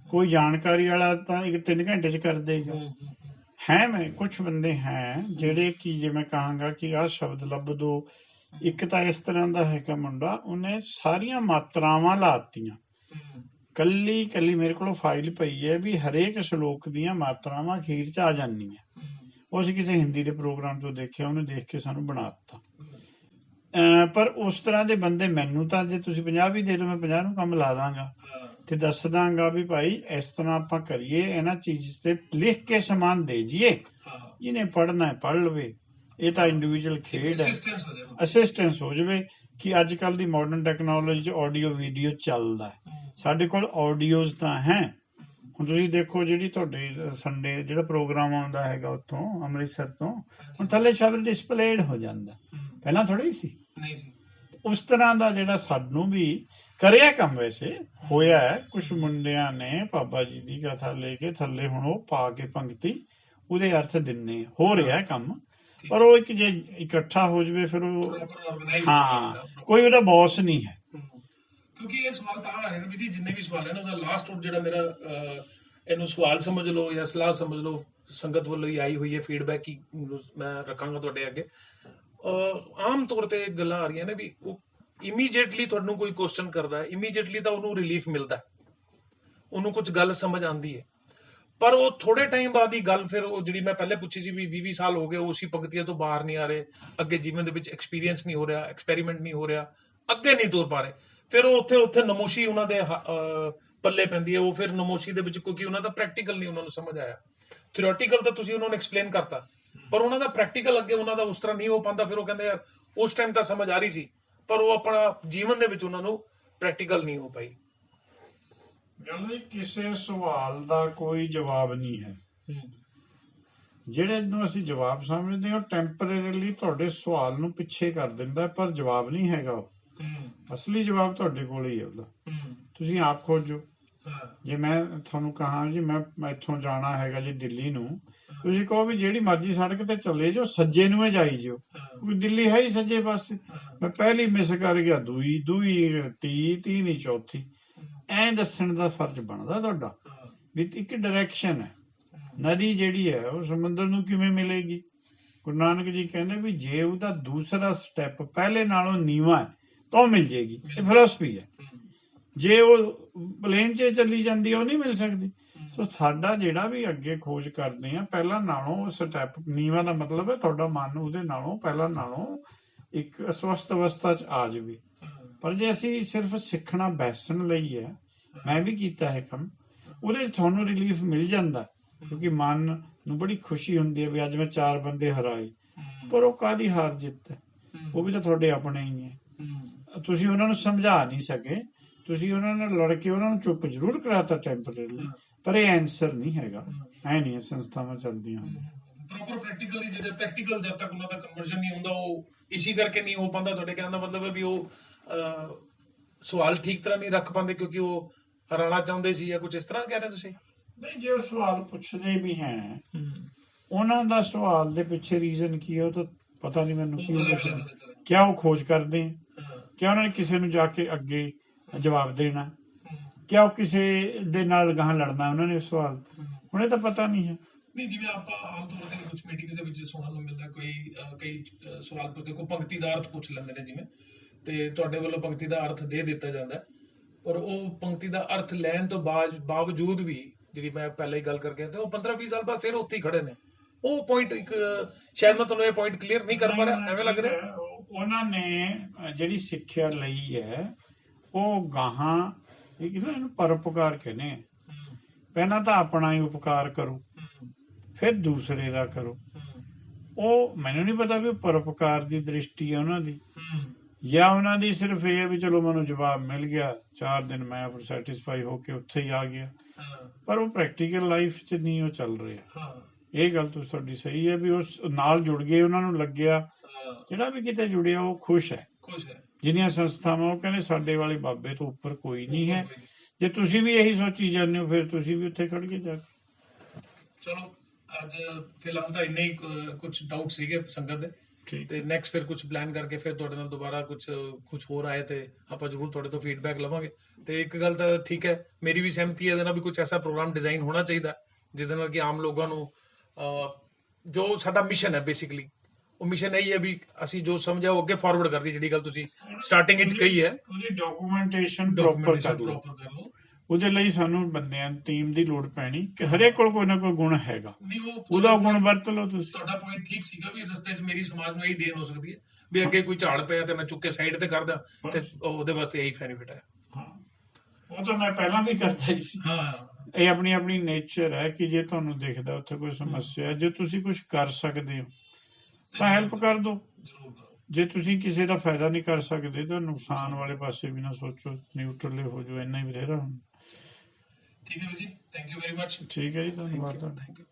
ਕੋਈ ਜਾਣਕਾਰੀ ਵਾਲਾ ਤਾਂ 3 ਘੰਟੇ 'ਚ ਕਰ ਦੇਗਾ। ਹੈ ਮੈਂ ਕੁਛ ਬੰਦੇ ਹੈ ਜਿਹੜੇ ਕਿ ਜੇ ਮੈਂ ਕਹਾਂਗਾ ਕਿ ਆਹ ਸ਼ਬਦ ਲੱਭ ਦੋ। ਇੱਕ ਤਾਂ ਇਸ ਤਰ੍ਹਾਂ ਦਾ ਹੈਗਾ ਮੁੰਡਾ, ਉਹਨੇ ਸਾਰੀਆਂ ਮਾਤਰਾਵਾਂ ਲਾਤੀਆਂ, ਕੱਲੀ ਮੇਰੇ ਕੋਲ ਫਾਈਲ ਪਈ ਹੈ ਵੀ ਹਰੇਕ ਸ਼ਲੋਕ ਦੀਆਂ ਮਾਤਰਾਵਾਂ ਅਖੀਰ 'ਚ ਆ ਜਾਂਦੀਆਂ। ਉਹ ਅਸੀਂ ਕਿਸੇ ਹਿੰਦੀ ਦੇ ਪ੍ਰੋਗਰਾਮ ਤੋਂ ਦੇਖਿਆ, ਉਹਨੇ ਦੇਖ ਕੇ ਸਾਨੂੰ ਬਣਾ ਦਿੱਤਾ। ਪਰ ਉਸ ਤਰ੍ਹਾਂ ਦੇ ਬੰਦੇ ਮੈਨੂੰ ਤਾਂ ਜੇ ਤੁਸੀਂ 50 ਵੀ ਦੇ ਦਿਓ ਮੈਂ 50 ਨੂੰ ਕੰਮ ਲਾ ਦਾਂਗਾ ਤੇ ਦੱਸ ਦਾਂਗਾ ਵੀ ਭਾਈ ਇਸ ਤਰ੍ਹਾਂ ਆਪਾਂ ਕਰੀਏ, ਇਹਨਾਂ ਚੀਜ਼ ਤੇ ਲਿਖ ਕੇ ਸਮਾਨ ਦੇ ਜੀਏ, ਜਿਹਨੇ ਪੜ੍ਹਨਾ ਹੈ ਪੜ੍ਹ ਲਵੇ। ਇਹ ਤਾਂ ਇੰਡੀਵਿਜੂਅਲ ਖੇਡ ਹੈ, ਅਸਿਸਟੈਂਸ ਹੋ ਜਾਵੇ ਕਿ ਅੱਜ ਕੱਲ੍ਹ ਦੀ ਮਾਡਰਨ ਟੈਕਨੋਲੋਜੀ 'ਚ ਆਡੀਓ ਵੀਡੀਓ ਚੱਲਦਾ। ਸਾਡੇ ਕੋਲ ਆਡੀਓਜ਼ ਤਾਂ ਹੈ। ਹੁਣ ਤੁਸੀਂ ਦੇਖੋ ਜਿਹੜੀ ਤੁਹਾਡੇ ਸੰਡੇ ਜਿਹੜਾ ਪ੍ਰੋਗਰਾਮ ਆਉਂਦਾ ਹੈਗਾ ਉੱਥੋਂ ਅੰਮ੍ਰਿਤਸਰ ਤੋਂ, ਹੁਣ ਥੱਲੇ ਸ਼ਬਦ ਡਿਸਪਲੇਡ ਹੋ ਜਾਂਦਾ, ਪਹਿਲਾਂ ਥੋੜ੍ਹਾ ਹੀ ਸੀ। ਉਸ ਤਰ੍ਹਾਂ ਦਾ ਜਿਹੜਾ ਸਾਨੂੰ ਵੀ ਕਰਿਆ ਕੰਮ ਵੈਸੇ ਹੋਇਆ ਹੈ। ਕੁਛ ਮੁੰਡਿਆਂ ਨੇ ਬਾਬਾ ਜੀ ਦੀ ਕਥਾ ਲੈ ਕੇ ਥੱਲੇ ਹੁਣ ਉਹ ਪਾ ਕੇ ਪੰਕਤੀ ਉਹਦੇ ਅਰਥ ਦਿੰਨੇ, ਹੋ ਰਿਹਾ ਕੰਮ। ਪਰ ਉਹ ਇੱਕ ਜੇ ਇਕੱਠਾ ਹੋ ਜਾਵੇ ਫਿਰ ਉਹ, ਹਾਂ, ਕੋਈ ਉਹਦਾ ਬੌਸ ਨਹੀਂ ਹੈ। ਕਿਉਂਕਿ ਇਹ ਸਵਾਲ ਤਾਂ ਆ ਰਹੇ ਨੇ ਵੀ ਜੀ, ਜਿੰਨੇ ਵੀ ਸਵਾਲ ਹਨ ਉਹਦਾ ਲਾਸਟ ਜਿਹੜਾ ਮੇਰਾ ਇਹਨੂੰ ਸਵਾਲ ਸਮਝ ਲਓ ਜਾਂ ਸਲਾਹ ਸਮਝ ਲਓ, ਸੰਗਤ ਵੱਲੋਂ ਹੀ ਆਈ ਹੋਈ ਹੈ ਫੀਡਬੈਕ ਹੀ ਮੈਂ ਰੱਖਾਂਗਾ ਤੁਹਾਡੇ ਅੱਗੇ। ਆਮ ਤੌਰ ਤੇ ਗੱਲਾਂ ਆ ਰਹੀਆਂ ਨੇ ਵੀ ਉਹ ਇਮੀਡੀਏਟਲੀ ਤੁਹਾਨੂੰ ਕੋਈ ਕੁਐਸਚਨ ਕਰਦਾ ਹੈ, ਇਮੀਡੀਏਟਲੀ ਤਾਂ ਉਹਨੂੰ ਰਿਲੀਫ ਮਿਲਦਾ, ਉਹਨੂੰ ਕੁਝ ਗੱਲ ਸਮਝ ਆਉਂਦੀ ਹੈ, ਪਰ ਉਹ ਥੋੜੇ ਟਾਈਮ ਬਾਅਦ ਹੀ ਗੱਲ ਫਿਰ ਉਹ ਜਿਹੜੀ ਮੈਂ ਪਹਿਲੇ ਪੁੱਛੀ ਸੀ ਵੀ 20 ਸਾਲ ਹੋ ਗਏ ਉਸੇ ਪੰਕਤੀਆਂ ਤੋਂ ਬਾਹਰ ਨਹੀਂ ਆ ਰਹੇ, ਅੱਗੇ ਜੀਵਨ ਦੇ ਵਿੱਚ ਐਕਸਪੀਰੀਅੰਸ ਨਹੀਂ ਹੋ ਰਿਹਾ, ਐਕਸਪੈਰੀਮੈਂਟ ਨਹੀਂ ਹੋ ਰਿਹਾ, ਅੱਗੇ ਨਹੀਂ ਤੁਰ ਪਾ ਰਹੇ, ਫਿਰ ਉਹ ਉੱਥੇ ਨਮੋਸ਼ੀ ਉਹਨਾਂ ਦੇ ਪੱਲੇ ਪੈਂਦੀ ਹੈ। ਉਹ ਫਿਰ ਨਮੋਸ਼ੀ ਦੇ ਵਿੱਚ ਕਿਉਂਕਿ ਉਹਨਾਂ ਦਾ ਪ੍ਰੈਕਟੀਕਲ ਨਹੀਂ ਉਹਨਾਂ ਨੂੰ ਸਮਝ ਆਇਆ। ਥਿਓਰੀਟੀਕਲ ਤਾਂ ਤੁਸੀਂ ਉਹਨਾਂ ਨੂੰ ਐਕਸਪਲੇਨ ਕਰਤਾ, ਪਰ ਉਹਨਾਂ ਦਾ ਪ੍ਰੈਕਟੀਕਲ ਅੱਗੇ ਉਹਨਾਂ ਦਾ ਉਸ ਤਰ੍ਹਾਂ ਨਹੀਂ ਹੋ ਪਾਉਂਦਾ। ਫਿਰ ਉਹ ਕਹਿੰਦੇ ਯਾਰ ਉਸ ਟਾਈਮ ਤਾਂ ਸਮਝ ਆ ਰਹੀ ਸੀ, ਪਰ ਉਹ ਆਪਣਾ ਜੀਵਨ ਦੇ ਵਿੱਚ ਉਹਨਾਂ ਨੂੰ ਪ੍ਰੈਕਟੀਕਲ ਨਹੀਂ ਹੋ ਪਾਈ। ਜਦੋਂ ਕਿਸੇ ਸਵਾਲ ਦਾ ਕੋਈ ਜਵਾਬ ਨਹੀਂ ਹੈ, ਜਿਹੜੇ ਨੂੰ ਅਸੀਂ ਜਵਾਬ ਸਮਝਦੇ ਹਾਂ ਟੈਂਪਰੇਰੀਲੀ ਤੁਹਾਡੇ ਸਵਾਲ ਨੂੰ ਪਿੱਛੇ ਕਰ ਦਿੰਦਾ, ਪਰ ਜਵਾਬ ਨਹੀਂ ਹੈਗਾ ਉਹ। ਅਸਲੀ ਜਵਾਬ ਤੁਹਾਡੇ ਕੋਲ ਹੀ ਹੈ ਉਹਦਾ, ਤੁਸੀਂ ਆਪ ਖੋਜੋ। ਜੇ ਮੈਂ ਤੁਹਾਨੂੰ ਕਹਾਂ ਜੀ ਮੈਂ ਇੱਥੋਂ ਜਾਣਾ ਹੈਗਾ ਜੀ ਦਿੱਲੀ ਨੂੰ, ਤੁਸੀਂ ਕਹੋ ਵੀ ਜਿਹੜੀ ਮਰਜ਼ੀ ਸੜਕ ਤੇ ਚਲੇ ਜਾਓ, ਸੱਜੇ ਨੂੰ ਹੀ ਜਾਈ ਜਾਓ, ਕਿਉਂਕਿ ਦਿੱਲੀ ਹੈ ਹੀ ਸੱਜੇ ਪਾਸੇ। ਮੈਂ ਪਹਿਲੀ ਮਿਸ ਕਰ ਗਿਆ, ਦੂਈ ਤੀਹ ਨਹੀਂ ਚੌਥੀ। ਐਂ ਦੱਸਣ ਦਾ ਫਰਜ਼ ਬਣਦਾ ਤੁਹਾਡਾ ਵੀ ਇੱਕ ਡਾਇਰੈਕਸ਼ਨ ਹੈ। ਨਦੀ ਜਿਹੜੀ ਹੈ ਉਹ ਸਮੁੰਦਰ ਨੂੰ ਕਿਵੇਂ ਮਿਲੇਗੀ? ਗੁਰੂ ਨਾਨਕ ਜੀ ਕਹਿੰਦੇ ਵੀ ਜੇ ਉਹਦਾ ਦੂਸਰਾ ਸਟੈਪ ਪਹਿਲੇ ਨਾਲੋਂ ਨੀਵਾਂ ਹੈ ਤਾਂ ਉਹ ਮਿਲ ਜਾਏਗੀ। ਇਹ ਫਿਲਾਸਫੀ ਹੈ। ਜੇ ਉਹ ਪਲੇਨ 'ਚ ਚੱਲੀ ਜਾਂਦੀ ਹੈ ਉਹ ਨਹੀਂ ਮਿਲ ਸਕਦੀ। ਸੋ ਸਾਡਾ ਜਿਹੜਾ ਵੀ ਅੱਗੇ ਖੋਜ ਕਰਦੇ ਆ ਪਹਿਲਾਂ ਨਾਲੋਂ ਸਟੈਪ ਨੀਵਾਂ ਦਾ ਮਤਲਬ ਹੈ ਤੁਹਾਡਾ ਮਨ ਉਹਦੇ ਨਾਲੋਂ ਪਹਿਲਾਂ ਨਾਲੋਂ ਇੱਕ ਅਸਵਸਥ ਅਵਸਥਾ 'ਚ ਆ ਜਾਵੇ। ਪਰ ਜੇ ਅਸੀਂ ਸਿਰਫ ਸਿੱਖਣਾ ਬੈਸਣ ਲਈ ਹੈ, ਮੈਂ ਵੀ ਕੀਤਾ ਹੈ ਕੰਮ, ਉਹਦੇ 'ਚ ਤੁਹਾਨੂੰ ਰਿਲੀਫ ਮਿਲ ਜਾਂਦਾ, ਕਿਉਂਕਿ ਮਨ ਨੂੰ ਬੜੀ ਖੁਸ਼ੀ ਹੁੰਦੀ ਹੈ ਵੀ ਅੱਜ ਮੈਂ 4 ਬੰਦੇ ਹਰਾਏ। ਪਰ ਉਹ ਕਾਹਦੀ ਹਾਰ ਜਿੱਤ ਹੈ? ਉਹ ਵੀ ਤਾਂ ਤੁਹਾਡੇ ਆਪਣੇ ਹੀ ਹੈ। ਤੁਸੀਂ ਉਹਨਾਂ ਨੂੰ ਸਮਝਾ ਨਹੀਂ ਸਕੇ, ਤੁਸੀਂ ਉਹਨਾਂ ਨਾਲ ਲੜ ਕੇ ਉਹਨਾਂ ਨੂੰ ਚੁੱਪ ਜ਼ਰੂਰ ਕਰਾਤਾ ਟੈਂਪਰੇਰੀ, ਪਰ ਇਹ ਆਨਸਰ ਨਹੀਂ ਹੈਗਾ। ਐ ਨਹੀਂ ਸੰਸਥਾਵਾਂ ਚੱਲਦੀਆਂ। ਪ੍ਰੋਪਰ ਪ੍ਰੈਕਟੀਕਲੀ ਜਿਹੜੇ ਪ੍ਰੈਕਟੀਕਲ ਜਦ ਤੱਕ ਉਹਨਾਂ ਦਾ ਕਨਵਰਜਨ ਨਹੀਂ ਹੁੰਦਾ, ਉਹ ਇਸੇ ਕਰਕੇ ਨਹੀਂ ਹੋ ਪਾਉਂਦਾ। ਤੁਹਾਡੇ ਕਹਿਣ ਦਾ ਮਤਲਬ ਹੈ ਵੀ ਉਹ ਸਵਾਲ ਠੀਕ ਤਰ੍ਹਾਂ ਨਹੀਂ ਰੱਖ ਪਾਉਂਦੇ ਕਿਉਂਕਿ ਉਹ ਹਰਾਣਾ ਚਾਹੁੰਦੇ ਸੀ ਜਾਂ ਕੁਝ ਇਸ ਤਰ੍ਹਾਂ ਕਹਿ ਰਹੇ ਤੁਸੀਂ? ਨਹੀਂ, ਜੇ ਉਹ ਸਵਾਲ ਪੁੱਛਦੇ ਵੀ ਹੈ, ਉਹਨਾਂ ਦਾ ਸਵਾਲ ਦੇ ਪਿੱਛੇ ਰੀਜ਼ਨ ਕੀ ਹੈ ਉਹ ਤਾਂ ਪਤਾ ਨਹੀਂ ਮੈਨੂੰ। ਕਿਆ ਉਹ ਖੋਜ ਕਰਦੇ ਹੈ? ਕਿਆ ਉਹਨਾਂ ਨੇ ਕਿਸੇ ਨੂੰ ਜਾ ਕੇ ਅੱਗੇ ਜਵਾਬ ਦੇਣਾ? ਕਿਆ ਉਹ ਕਿਸੇ ਦੇ ਨਾਲ ਗਾਹਾਂ ਲੜਨਾ ਉਹਨਾਂ ਨੇ ਸਵਾਲ? ਹੁਣ ਇਹ ਤਾਂ ਪਤਾ ਨਹੀਂ ਹੈ। ਨਹੀਂ, ਜਿਵੇਂ ਆਪਾਂ ਆਮ ਤੌਰ ਤੇ ਕੁਝ ਮੀਟਿੰਗਸ ਦੇ ਵਿੱਚ ਸੁਣਨ ਨੂੰ ਮਿਲਦਾ, ਕਈ ਸਵਾਲ ਪੁੱਛਦੇ, ਕੋਈ ਪੰਕਤੀ ਦਾ ਅਰਥ ਪੁੱਛ ਲੈਂਦੇ ਨੇ ਜਿਵੇਂ, ਤੇ ਤੁਹਾਡੇ ਵੱਲੋਂ ਪੰਕਤੀ ਦਾ ਅਰਥ ਦੇ ਦਿੱਤਾ ਜਾਂਦਾ, ਔਰ ਉਹ ਪੰਕਤੀ ਦਾ ਅਰਥ ਲੈਣ ਤੋਂ ਬਾਵਜੂਦ ਵੀ ਜਿਹੜੀ ਮੈਂ ਪਹਿਲਾਂ ਹੀ ਗੱਲ ਕਰਕੇ ਉਹ 15-20 ਸਾਲ ਬਾਅਦ ਫਿਰ ਉੱਥੇ ਹੀ ਖੜੇ ਨੇ। ਉਹ ਪੁਆਇੰਟ ਇੱਕ ਸ਼ਾਇਦ ਮੈਂ ਤੁਹਾਨੂੰ ਇਹ ਪੁਆਇੰਟ ਕਲੀਅਰ ਨਹੀਂ ਕਰ ਪਾ ਰਿਹਾ, ਐਵੇਂ ਲੱਗ ਰਿਹਾ। ਉਹਨਾਂ ਨੇ ਜਿਹੜੀ ਸਿੱਖਿਆ ਲਈ ਹੈ ਉਹ ਗਾਹਾਂ ਇਹਨੂੰ ਪਰਉਪਕਾਰ ਕਹਿੰਦੇ ਆ। ਪਹਿਲਾਂ ਤਾਂ ਆਪਣਾ ਹੀ ਉਪਕਾਰ ਕਰੋ, ਫਿਰ ਦੂਸਰੇ ਦਾ ਕਰੋ। ਉਹ ਮੈਨੂੰ ਨਹੀਂ ਪਤਾ ਵੀ ਉਹ ਪਰਉਪਕਾਰ ਦੀ ਦ੍ਰਿਸ਼ਟੀ ਹੈ ਉਹਨਾਂ ਦੀ, ਜਾਂ ਉਹਨਾਂ ਦੀ ਸਿਰਫ ਇਹ ਹੈ ਵੀ ਚਲੋ ਮੈਨੂੰ ਜਵਾਬ ਮਿਲ ਗਿਆ, 4 ਦਿਨ ਮੈਂ ਸੈਟਿਸਫਾਈ ਹੋ ਕੇ ਉੱਥੇ ਹੀ ਆ ਗਿਆ। ਪਰ ਉਹ ਪ੍ਰੈਕਟੀਕਲ ਲਾਈਫ 'ਚ ਨਹੀਂ ਉਹ ਚੱਲ ਰਿਹਾ। ਇਹ ਗੱਲ ਤੁਹਾਡੀ ਸਹੀ ਹੈ ਵੀ ਉਸ ਨਾਲ ਜੁੜ ਗਏ, ਉਹਨਾਂ ਨੂੰ ਲੱਗਿਆ ਜਿਹੜਾ ਵੀ ਕਿਤੇ ਜੁੜਿਆ ਉਹ ਖੁਸ਼ ਹੈ। ਜਿੰਨੀਆਂ ਸੰਸਥਾਵਾਂ ਉਹ ਕਹਿੰਦੇ ਸਾਡੇ ਵਾਲੇ ਬਾਬੇ ਤੋਂ ਉੱਪਰ ਕੋਈ ਨਹੀਂ ਹੈ। ਜੇ ਤੁਸੀਂ ਵੀ ਇਹੀ ਸੋਚੀ ਜਾਂਦੇ ਹੋ ਫਿਰ ਤੁਸੀਂ ਵੀ ਉੱਥੇ ਖੜ ਕੇ ਜਾ ਕੇ। ਚਲੋ ਅੱਜ ਫਿਲਹਾਲ ਤਾਂ ਇੰਨੇ ਹੀ ਕੁਝ ਡਾਊਟ ਸੀਗੇ ਸੰਗਤ ਦੇ, ਤੇ ਨੈਕਸਟ ਫਿਰ ਕੁਝ ਪਲਾਨ ਕਰਕੇ ਫਿਰ ਤੁਹਾਡੇ ਨਾਲ ਦੁਬਾਰਾ ਕੁਝ ਹੋਰ ਆਏ ਤੇ ਆਪਾਂ ਜ਼ਰੂਰ ਤੁਹਾਡੇ ਤੋਂ ਫੀਡਬੈਕ ਲਵਾਂਗੇ। ਤੇ ਇੱਕ ਗੱਲ ਤਾਂ ਠੀਕ ਹੈ, ਮੇਰੀ ਵੀ ਸਹਿਮਤੀ ਹੈ ਇਹਦੇ ਨਾਲ ਵੀ ਕੁਝ ਐਸਾ ਪ੍ਰੋਗਰਾਮ ਡਿਜ਼ਾਈਨ ਹੋਣਾ ਚਾਹੀਦਾ ਜਿਹਦੇ ਨਾਲ ਕਿ ਆਮ ਲੋਕਾਂ ਨੂੰ ਜੋ ਸਾਡਾ ਮਿਸ਼ਨ ਹੈ ਬੇਸਿਕਲੀ, ਉਹ ਮਿਸ਼ਨ ਇਹੀ ਹੈ ਵੀ ਅਸੀਂ ਜੋ ਸਮਝਿਆ ਉਹ ਅੱਗੇ ਫਾਰਵਰਡ ਕਰਦੀ। ਜਿਹੜੀ ਗੱਲ ਤੁਸੀਂ ਸਟਾਰਟਿੰਗ ਵਿੱਚ ਕਹੀ ਹੈ, ਉਹਦੀ ਡਾਕੂਮੈਂਟੇਸ਼ਨ ਪ੍ਰੋਪਰ ਕਰ ਲਓ। ਉਹਦੇ ਲਈ ਸਾਨੂੰ ਬੰਦਿਆਂ ਟੀਮ ਦੀ ਲੋੜ ਪੈਣੀ ਕਿ ਹਰੇਕ ਕੋਲ ਕੋਈ ਨਾ ਕੋਈ ਗੁਣ ਹੈਗਾ, ਨਹੀਂ ਉਹ ਉਹਦਾ ਗੁਣ ਵਰਤ ਲਓ ਤੁਸੀਂ। ਤੁਹਾਡਾ ਪੁਆਇੰਟ ਠੀਕ ਸੀਗਾ ਵੀ ਰਸਤੇ 'ਚ ਮੇਰੀ ਸਮਾਜ ਨੂੰ ਇਹੀ ਦੇਣ ਹੋ ਸਕਦੀ ਹੈ ਵੀ ਅੱਗੇ ਕੋਈ ਝਾੜ ਪਿਆ ਤੇ ਮੈਂ ਚੁੱਕ ਕੇ ਸਾਈਡ ਤੇ ਕਰਦਾ ਤੇ ਉਹਦੇ ਵਾਸਤੇ ਇਹੀ ਬੈਨੀਫਿਟ ਹੈ। ਹਾਂ, ਉਹ ਤਾਂ ਮੈਂ ਪਹਿਲਾਂ ਵੀ ਕਰਦਾ ਹੀ ਸੀ। ਹਾਂ, ਇਹ ਆਪਣੀ ਆਪਣੀ ਨੇਚਰ ਹੈ ਕਿ ਜੇ ਤੁਹਾਨੂੰ ਦਿਖਦਾ ਉੱਥੇ ਕੋਈ ਸਮੱਸਿਆ, ਜੇ ਤੁਸੀਂ ਕੁਝ ਕਰ ਸਕਦੇ ਹੋ ਤਾਂ ਹੈਲਪ ਕਰ ਦਿਓ। ਜ਼ਰੂਰ ਕਰੋ। ਜੇ ਤੁਸੀਂ ਕਿਸੇ ਦਾ ਫਾਇਦਾ ਨਹੀਂ ਕਰ ਸਕਦੇ ਤਾਂ ਨੁਕਸਾਨ ਵਾਲੇ ਪਾਸੇ ਵੀ ਨਾ ਸੋਚੋ, ਨਿਊਟਰਲ ਹੋ ਜਾਓ, ਇੰਨਾ ਹੀ ਬਥੇਰਾ ਹੁੰਦਾ। ਠੀਕ ਹੈ ਜੀ, ਥੈਂਕ ਯੂ ਵੈਰੀ ਮਚ। ਠੀਕ ਹੈ ਜੀ, ਧੰਨਵਾਦ ਤੁਹਾਡਾ। Thank you.